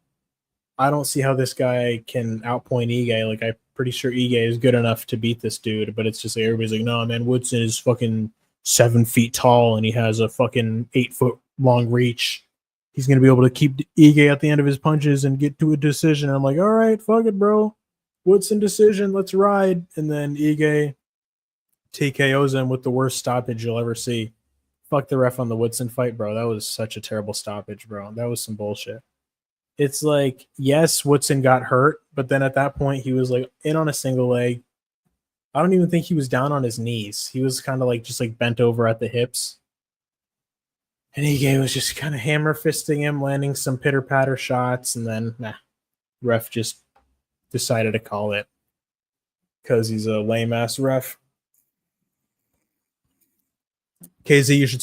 I don't see how this guy can outpoint Ige. Like, I'm pretty sure Ige is good enough to beat this dude, but it's just like everybody's like, no, man, Woodson is fucking 7 feet tall and he has a fucking 8-foot long reach. He's gonna be able to keep Ige at the end of his punches and get to a decision. I'm like, all right, fuck it, bro. Woodson decision, let's ride. And then Ige TKOs him with the worst stoppage you'll ever see. Fuck the ref on the Woodson fight, bro. That was such a terrible stoppage, bro. That was some bullshit. It's like, yes, Woodson got hurt, but then at that point he was like in on a single leg. I don't even think he was down on his knees. He was kind of like just like bent over at the hips. And Ige was just kind of hammer fisting him, landing some pitter patter shots, and then ref just decided to call it because he's a lame ass ref. KZ, you should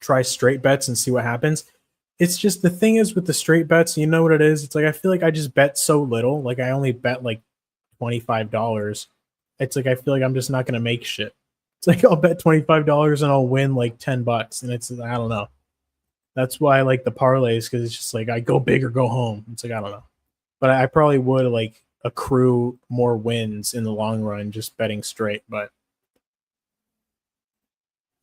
try straight bets and see what happens. It's just the thing is with the straight bets, you know what it is? It's like I feel like I just bet so little. Like I only bet like $25. It's like I feel like I'm just not gonna make shit. It's like I'll bet $25 and I'll win like $10, and it's I don't know. That's why I like the parlays because it's just like I go big or go home. It's like I don't know, but I probably would like accrue more wins in the long run just betting straight. But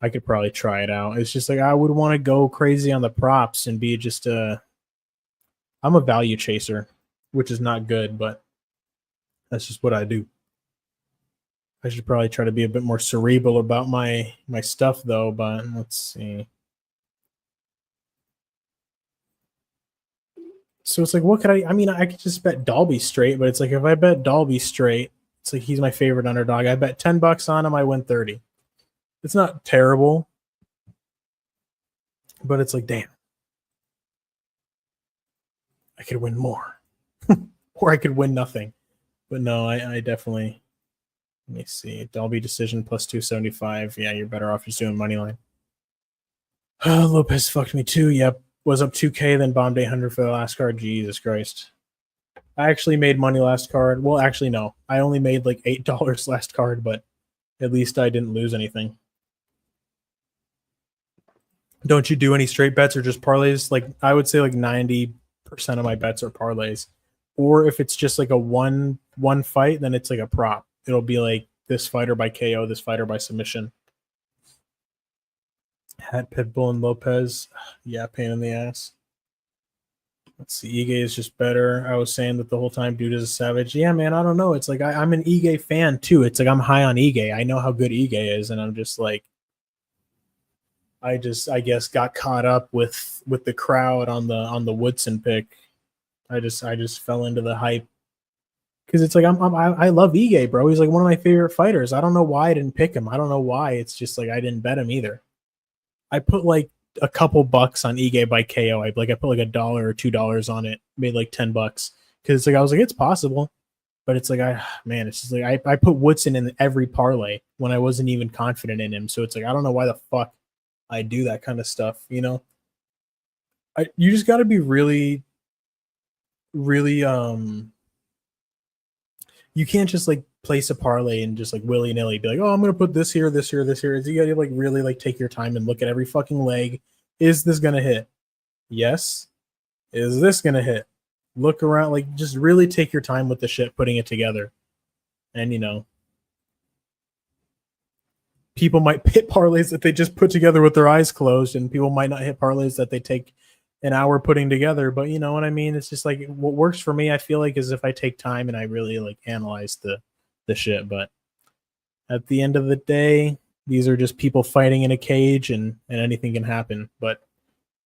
I could probably try it out. It's just like I would want to go crazy on the props and be just a. I'm a value chaser, which is not good, but that's just what I do. I should probably try to be a bit more cerebral about my stuff though, but let's see. So it's like, what could I mean, I could just bet Dalby straight, but it's like if I bet Dalby straight, it's like he's my favorite underdog. I bet $10 on him, I win 30. It's not terrible, but it's like, damn, I could win more. Or I could win nothing. But no, I definitely, let me see. Dalby decision plus 275. Yeah, you're better off just doing money line. Lopez fucked me too. Yep. Was up 2K, then bombed 800 for the last card. Jesus Christ. I actually made money last card. Well, actually, no. I only made like $8 last card, but at least I didn't lose anything. Don't you do any straight bets or just parlays? Like, I would say like 90% of my bets are parlays. Or if it's just like a one fight, then it's like a prop. It'll be like this fighter by KO, this fighter by submission. Had Pitbull and Lopez. Yeah, pain in the ass. Let's see. Ige is just better. I was saying that the whole time, dude is a savage. Yeah, man, I don't know. It's like I'm an Ige fan too. It's like I'm high on Ige. I know how good Ige is, and I'm just like, I guess got caught up with the crowd on the Woodson pick. I just fell into the hype because it's like I love Ige, bro. He's like one of my favorite fighters. I don't know why I didn't pick him. I don't know why. It's just like I didn't bet him either. I put like a couple bucks on Ige by KO. I put like $1 or $2 on it. Made like $10 because it's like I was like it's possible, but it's like it's just like I put Woodson in every parlay when I wasn't even confident in him. So it's like I don't know why the fuck I do that kind of stuff. You know, you just got to be really, really you can't just like place a parlay and just like willy nilly be like, oh, I'm gonna put this here, this here, this here. You gotta like really like take your time and look at every fucking leg. Is this gonna hit? Yes. Is this gonna hit? Look around, like just really take your time with the shit, putting it together. And you know, people might hit parlays that they just put together with their eyes closed, and people might not hit parlays that they take an hour putting together. But you know what I mean? It's just like what works for me, I feel like, is if I take time and I really like analyze the shit. But at the end of the day, these are just people fighting in a cage, and anything can happen. But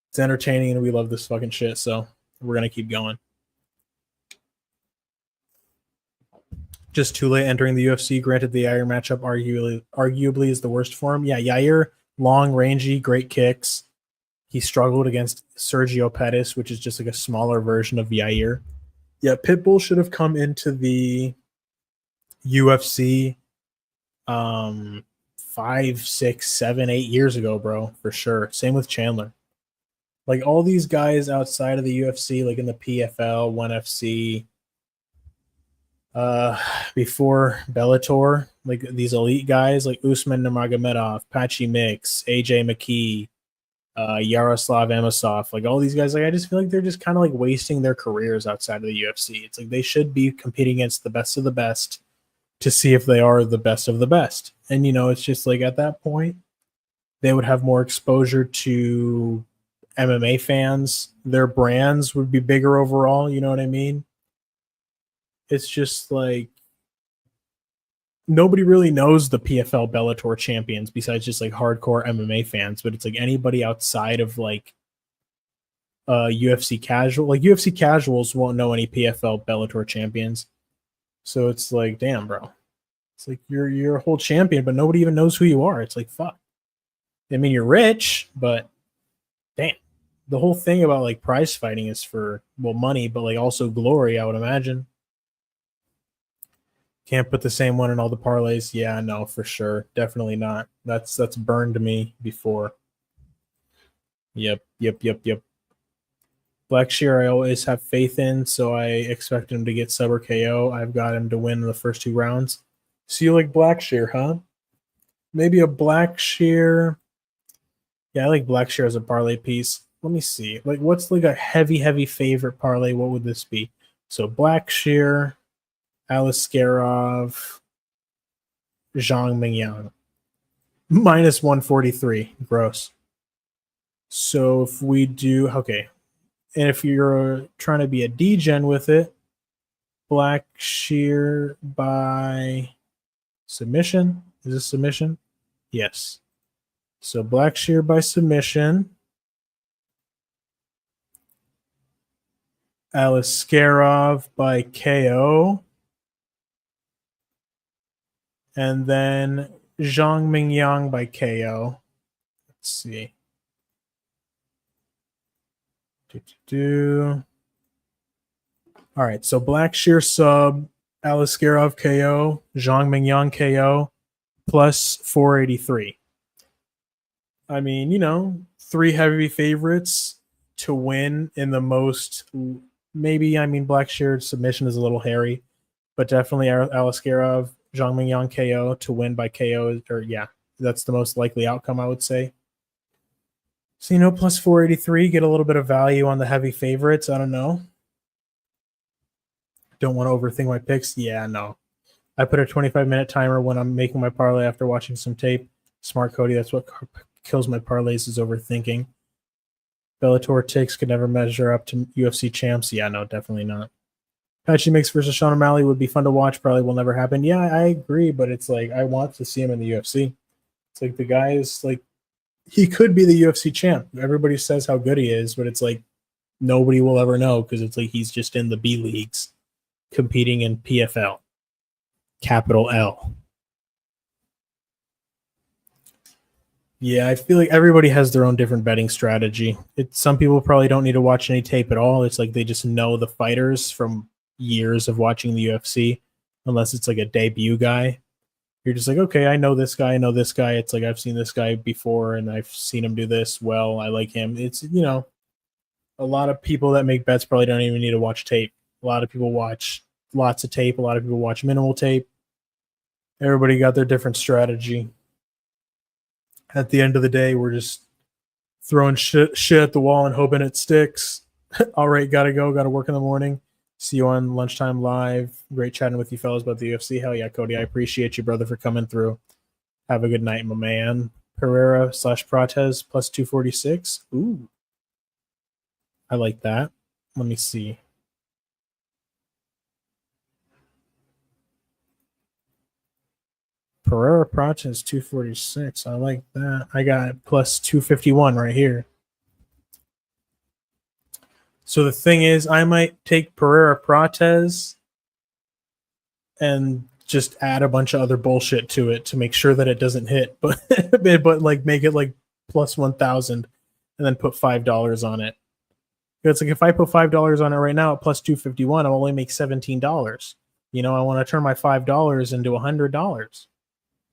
it's entertaining, and we love this fucking shit. So we're gonna keep going. Just too late entering the UFC. Granted, the Yair matchup arguably is the worst for him. Yeah, Yair, long, rangy, great kicks. He struggled against Sergio Pettis, which is just like a smaller version of Yair. Yeah, Pitbull should have come into the UFC 5, 6, 7, 8 years ago, bro, for sure. Same with Chandler. Like all these guys outside of the UFC, like in the PFL, 1FC, before Bellator, like these elite guys like Usman Nurmagomedov, Patchy Mix, AJ McKee, Yaroslav Amosov, like all these guys, like I just feel like they're just kind of like wasting their careers outside of the UFC. It's like they should be competing against the best of the best to see if they are the best of the best. And you know, it's just like at that point, they would have more exposure to MMA fans. Their brands would be bigger overall. You know what I mean? It's just like nobody really knows the PFL Bellator champions besides just like hardcore MMA fans. But it's like anybody outside of like UFC casual, like UFC casuals won't know any PFL Bellator champions. So it's like, damn, bro. It's like you're a whole champion, but nobody even knows who you are. It's like fuck. I mean, you're rich, but damn. The whole thing about like prize fighting is for money, but like also glory, I would imagine. Can't put the same one in all the parlays. Yeah, no, for sure. Definitely not. That's burned me before. Yep. Blackshear I always have faith in, so I expect him to get sub or KO. I've got him to win the first 2 rounds. So you like Blackshear, huh? Maybe a Blackshear. Yeah, I like Blackshear as a parlay piece. Let me see. Like, what's like a heavy favorite parlay? What would this be? So Blackshear, Aliskerov, Zhang Mingyang. minus 143 gross. So if we do, okay, and if you're trying to be a degen with it, Blackshear by submission. Is this submission? Yes. So Blackshear by submission. Aliskerov by KO. And then Zhang Mingyang by KO. Let's see. All right, so Blackshear sub, Aliskerov KO, Zhang Mingyang KO, plus 483. I mean, you know, 3 heavy favorites to win in the most, maybe, I mean, Blackshear submission is a little hairy, but definitely Aliskerov, Zhang Mingyang KO to win by KO, or yeah, that's the most likely outcome, I would say. So, you know, plus 483, get a little bit of value on the heavy favorites. I don't know. Don't want to overthink my picks. Yeah, no. I put a 25-minute timer when I'm making my parlay after watching some tape. Smart Cody, that's what kills my parlays is overthinking. Bellator ticks could never measure up to UFC champs. Yeah, no, definitely not. Patchy Mix versus Sean O'Malley would be fun to watch. Probably will never happen. Yeah, I agree, but it's like I want to see him in the UFC. It's like the guy is like, he could be the UFC champ. Everybody says how good he is, but it's like nobody will ever know because it's like he's just in the B leagues competing in PFL. Capital L. Yeah, I feel like everybody has their own different betting strategy. Some people probably don't need to watch any tape at all. It's like they just know the fighters from years of watching the UFC, unless it's like a debut guy. You're just like, okay, I know this guy, I know this guy. It's like I've seen this guy before and I've seen him do this. Well, I like him. It's, you know, a lot of people that make bets probably don't even need to watch tape. A lot of people watch lots of tape. A lot of people watch minimal tape. Everybody got their different strategy. At the end of the day, we're just throwing shit at the wall and hoping it sticks. All right, gotta go. Gotta work in the morning. See you on Lunchtime Live. Great chatting with you fellas about the UFC. Hell yeah, Cody. I appreciate you, brother, for coming through. Have a good night, my man. Pereira/Prates plus 246. Ooh. I like that. Let me see. Pereira Prates 246. I like that. I got plus 251 right here. So the thing is, I might take Pereira Prates and just add a bunch of other bullshit to it to make sure that it doesn't hit, but like make it like plus 1,000 and then put $5 on it. It's like if I put $5 on it right now at plus 251, I'll only make $17. You know, I want to turn my $5 into $100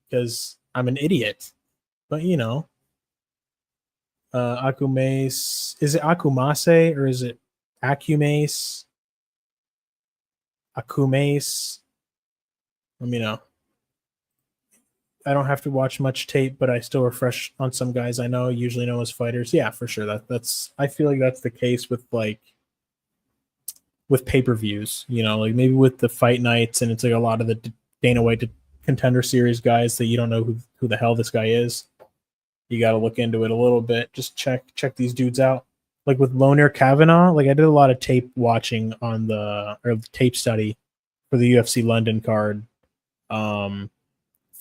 because I'm an idiot. But you know, Akumace, is it Akumase or is it Akumace? Akumace. Let me know. I don't have to watch much tape, but I still refresh on some guys I know, usually know as fighters. Yeah, for sure. That's I feel like that's the case with pay-per-views, you know, like maybe with the fight nights, and it's like a lot of the Dana White Contender Series guys that you don't know who the hell this guy is. You got to look into it a little bit. Just check these dudes out. Like with Loner Kavanaugh, like I did a lot of tape watching on the tape study for the UFC London card.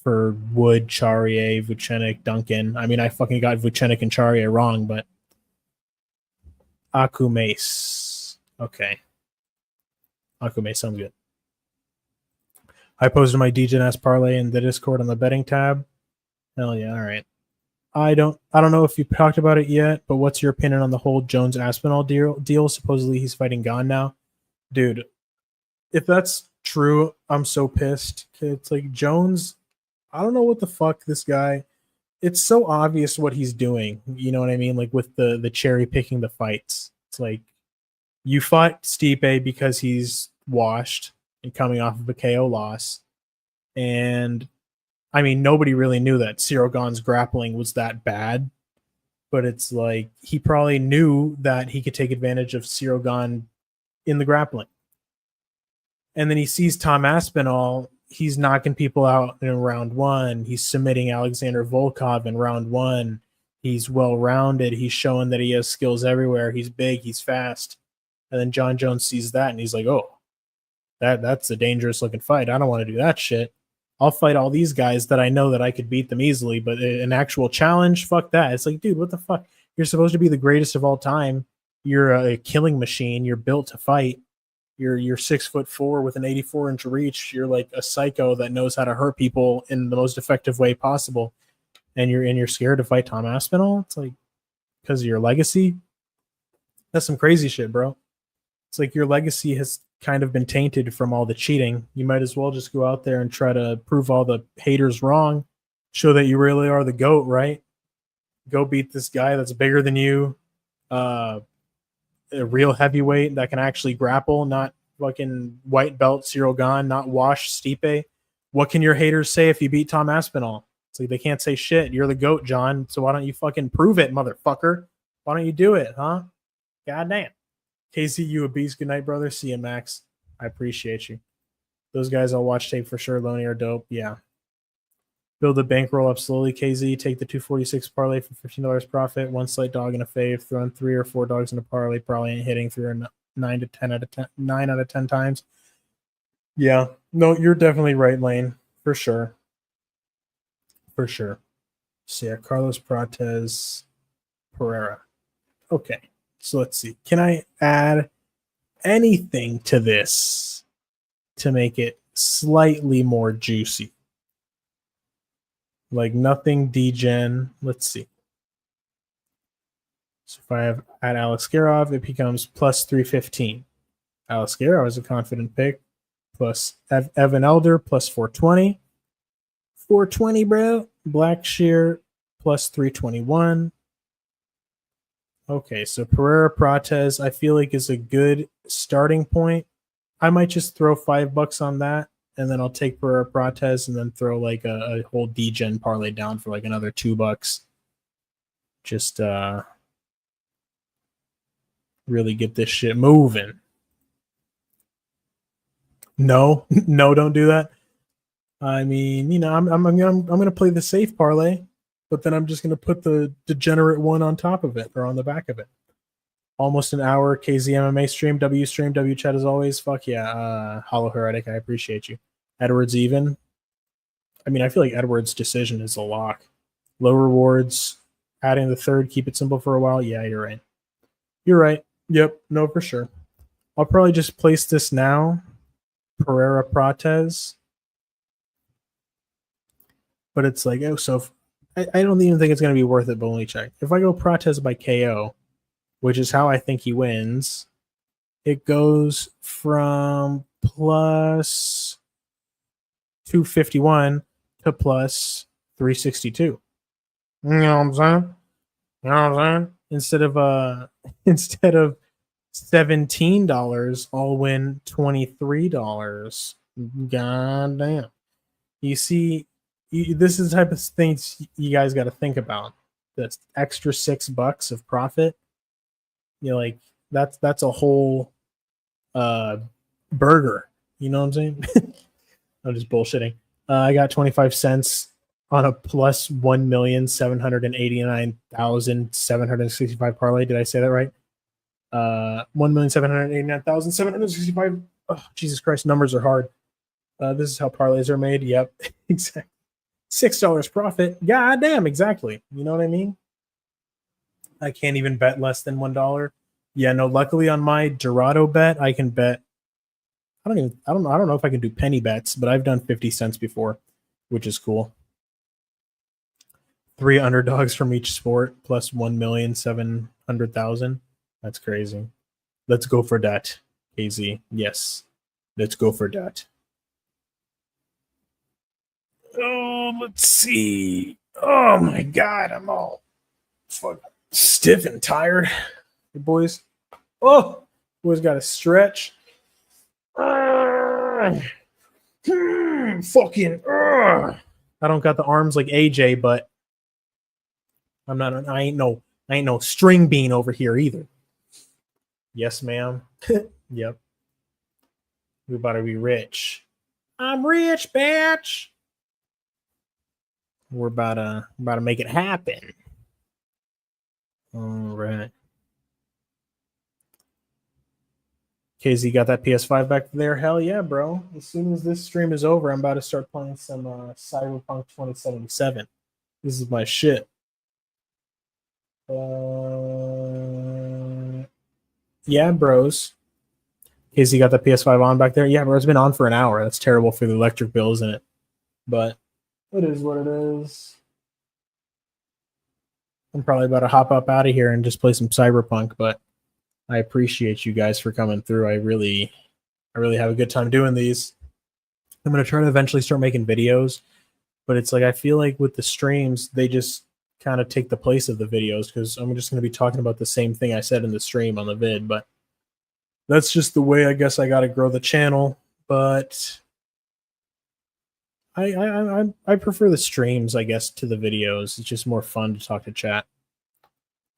For Wood, Charrier, Vucenic, Duncan. I mean, I fucking got Vucenic and Charrier wrong, but Akumace. Okay. Akumace sounds good. I posted my DGNS parlay in the Discord on the betting tab. Hell yeah, all right. I don't know if you talked about it yet, but what's your opinion on the whole Jones Aspinall deal? Supposedly he's fighting Gane now. Dude, if that's true, I'm so pissed. It's like Jones, I don't know what the fuck this guy, it's so obvious what he's doing. You know what I mean? Like with the cherry picking the fights. It's like you fought Stipe because he's washed and coming off of a KO loss. And I mean, nobody really knew that Cyril Gane's grappling was that bad. But it's like he probably knew that he could take advantage of Cyril Gane in the grappling. And then he sees Tom Aspinall he's knocking people out in round one. He's submitting Alexander Volkov in round one. He's well-rounded. He's showing that he has skills everywhere. He's big. He's fast. And then John Jones sees that, and he's like, oh, that's a dangerous-looking fight. I don't want to do that shit. I'll fight all these guys that I know that I could beat them easily, but an actual challenge, fuck that. It's like, dude, what the fuck? You're supposed to be the greatest of all time. You're a killing machine. You're built to fight. You're 6'4" with an 84-inch reach. You're like a psycho that knows how to hurt people in the most effective way possible. And you're scared to fight Tom Aspinall? It's like because of your legacy? That's some crazy shit, bro. It's like your legacy has kind of been tainted from all the cheating. You might as well just go out there and try to prove all the haters wrong. Show that you really are the GOAT, right? Go beat this guy that's bigger than you. A real heavyweight that can actually grapple, not fucking white belt Cyril Gane, not wash Stipe. What can your haters say if you beat Tom Aspinall? It's like they can't say shit. You're the GOAT, John. So why don't you fucking prove it, motherfucker? Why don't you do it, huh? Goddamn. KC, you a beast. Good night, brother. See you, Max. I appreciate you. Those guys I'll watch tape for sure. Loney are dope. Yeah. Build the bankroll up slowly, KZ. Take the 246 parlay for $15 profit. One slight dog and a fave. Throwing 3 or 4 dogs in a parlay. Probably ain't hitting through 9 out of 10 times. Yeah. No, you're definitely right, Lane. For sure. For sure. So yeah, Carlos Prates Pereira. Okay. So let's see. Can I add anything to this to make it slightly more juicy? Like nothing degen. Let's see. So if I have at Alex Garov, it becomes plus 315. Alex Garov is a confident pick. Plus Evan Elder, plus 420. 420, bro. Blackshear, plus 321. Okay, so Pereira Prates, I feel like is a good starting point. I might just throw $5 on that, and then I'll take Pereira Prates and then throw like a whole degen parlay down for like another $2. Just really get this shit moving. No, don't do that. I mean, you know, I'm gonna play the safe parlay, but then I'm just gonna put the degenerate one on top of it or on the back of it. Almost an hour KZ MMA stream, W chat as always. Fuck yeah, Hollow Heretic, I appreciate you. Edwards even. I mean, I feel like Edwards' decision is a lock. Low rewards, adding the third, keep it simple for a while. Yeah, you're right. You're right. Yep, no, for sure. I'll probably just place this now. Pereira Prates. But it's like, oh, so I don't even think it's going to be worth it, but only check. If I go Prates by KO, which is how I think he wins, it goes from plus 251 to plus 362. You know what I'm saying? You know what I'm saying? Instead of $17, I'll win $23. God damn. You see, this is the type of things you guys got to think about. That's extra $6 of profit. You know, like that's a whole burger. You know what I'm saying? I'm just bullshitting. I got 25 cents on a plus 1,789,765 parlay. Did I say that right? 1,789,765. Oh, Jesus Christ, numbers are hard. This is how parlays are made. Yep, exactly. $6 profit. God damn, exactly. You know what I mean? I can't even bet less than $1. Yeah, no. Luckily, on my Dorado bet, I can bet. I don't know if I can do penny bets, but I've done 50 cents before, which is cool. 3 underdogs from each sport plus 1,700,000. That's crazy. Let's go for that, KZ. Yes, let's go for that. Oh, let's see. Oh my God, I'm all fucking stiff and tired. Hey, boys. Oh, boys got to stretch. Fucking. I don't got the arms like AJ, but I ain't no string bean over here either. Yes, ma'am. Yep. We about to be rich. I'm rich, bitch. We're about to make it happen. All right. KZ got that PS5 back there. Hell yeah, bro. As soon as this stream is over, I'm about to start playing some Cyberpunk 2077. This is my shit. Yeah, bros. KZ got the PS5 on back there. Yeah, bro, it's been on for an hour. That's terrible for the electric bill, isn't it? But it is what it is. I'm probably about to hop up out of here and just play some Cyberpunk, but I appreciate you guys for coming through. I really have a good time doing these. I'm going to try to eventually start making videos, but it's like I feel like with the streams, they just kind of take the place of the videos because I'm just going to be talking about the same thing I said in the stream on the vid, but that's just the way I guess I got to grow the channel. But I prefer the streams, I guess, to the videos. It's just more fun to talk to chat.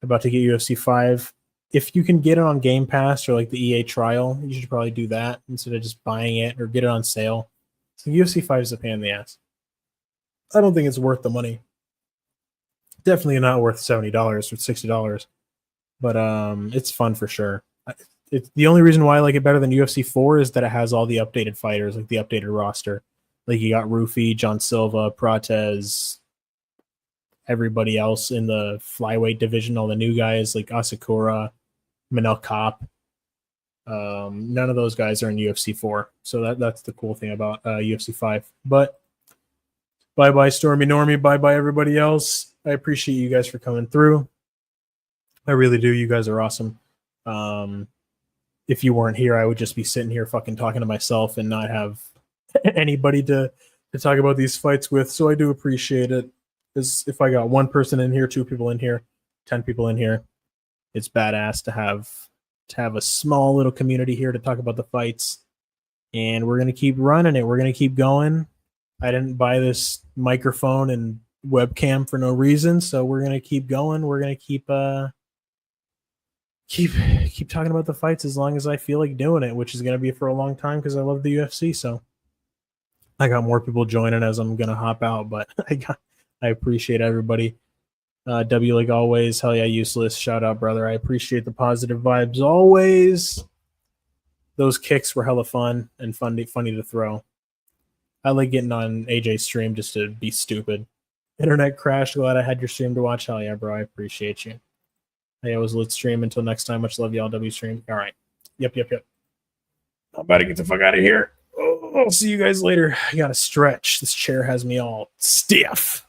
About to get UFC 5. If you can get it on Game Pass or like the EA trial, you should probably do that instead of just buying it or get it on sale. So UFC 5 is a pain in the ass. I don't think it's worth the money. Definitely not worth $70 or $60, but it's fun for sure. It's the only reason why I like it better than UFC 4 is that it has all the updated fighters, like the updated roster. Like you got Rufy, John Silva, Prates, everybody else in the flyweight division, all the new guys like Asakura, Manel Kopp. None of those guys are in UFC 4, so that's the cool thing about UFC 5. But bye-bye Stormy Normie, bye-bye everybody else. I appreciate you guys for coming through. I really do. You guys are awesome. If you weren't here, I would just be sitting here fucking talking to myself and not have anybody to talk about these fights with. So I do appreciate it. Because if I got one person in here, 2 people in here, 10 people in here, it's badass to have a small little community here to talk about the fights. And we're gonna keep running it. We're gonna keep going. I didn't buy this microphone and webcam for no reason, so we're gonna keep going. We're gonna keep talking about the fights as long as I feel like doing it, which is gonna be for a long time because I love the UFC. So I got more people joining as I'm gonna hop out, but I appreciate everybody. W like always, hell yeah, useless. Shout out, brother. I appreciate the positive vibes always. Those kicks were hella fun and funny to throw. I like getting on AJ's stream just to be stupid. Internet crash. Glad I had your stream to watch. Hell yeah, bro. I appreciate you. Hey, I was lit stream. Until next time, much love, y'all. W stream. All right. Yep. I'm about to get the fuck out of here. Oh, I'll see you guys later. I gotta stretch. This chair has me all stiff.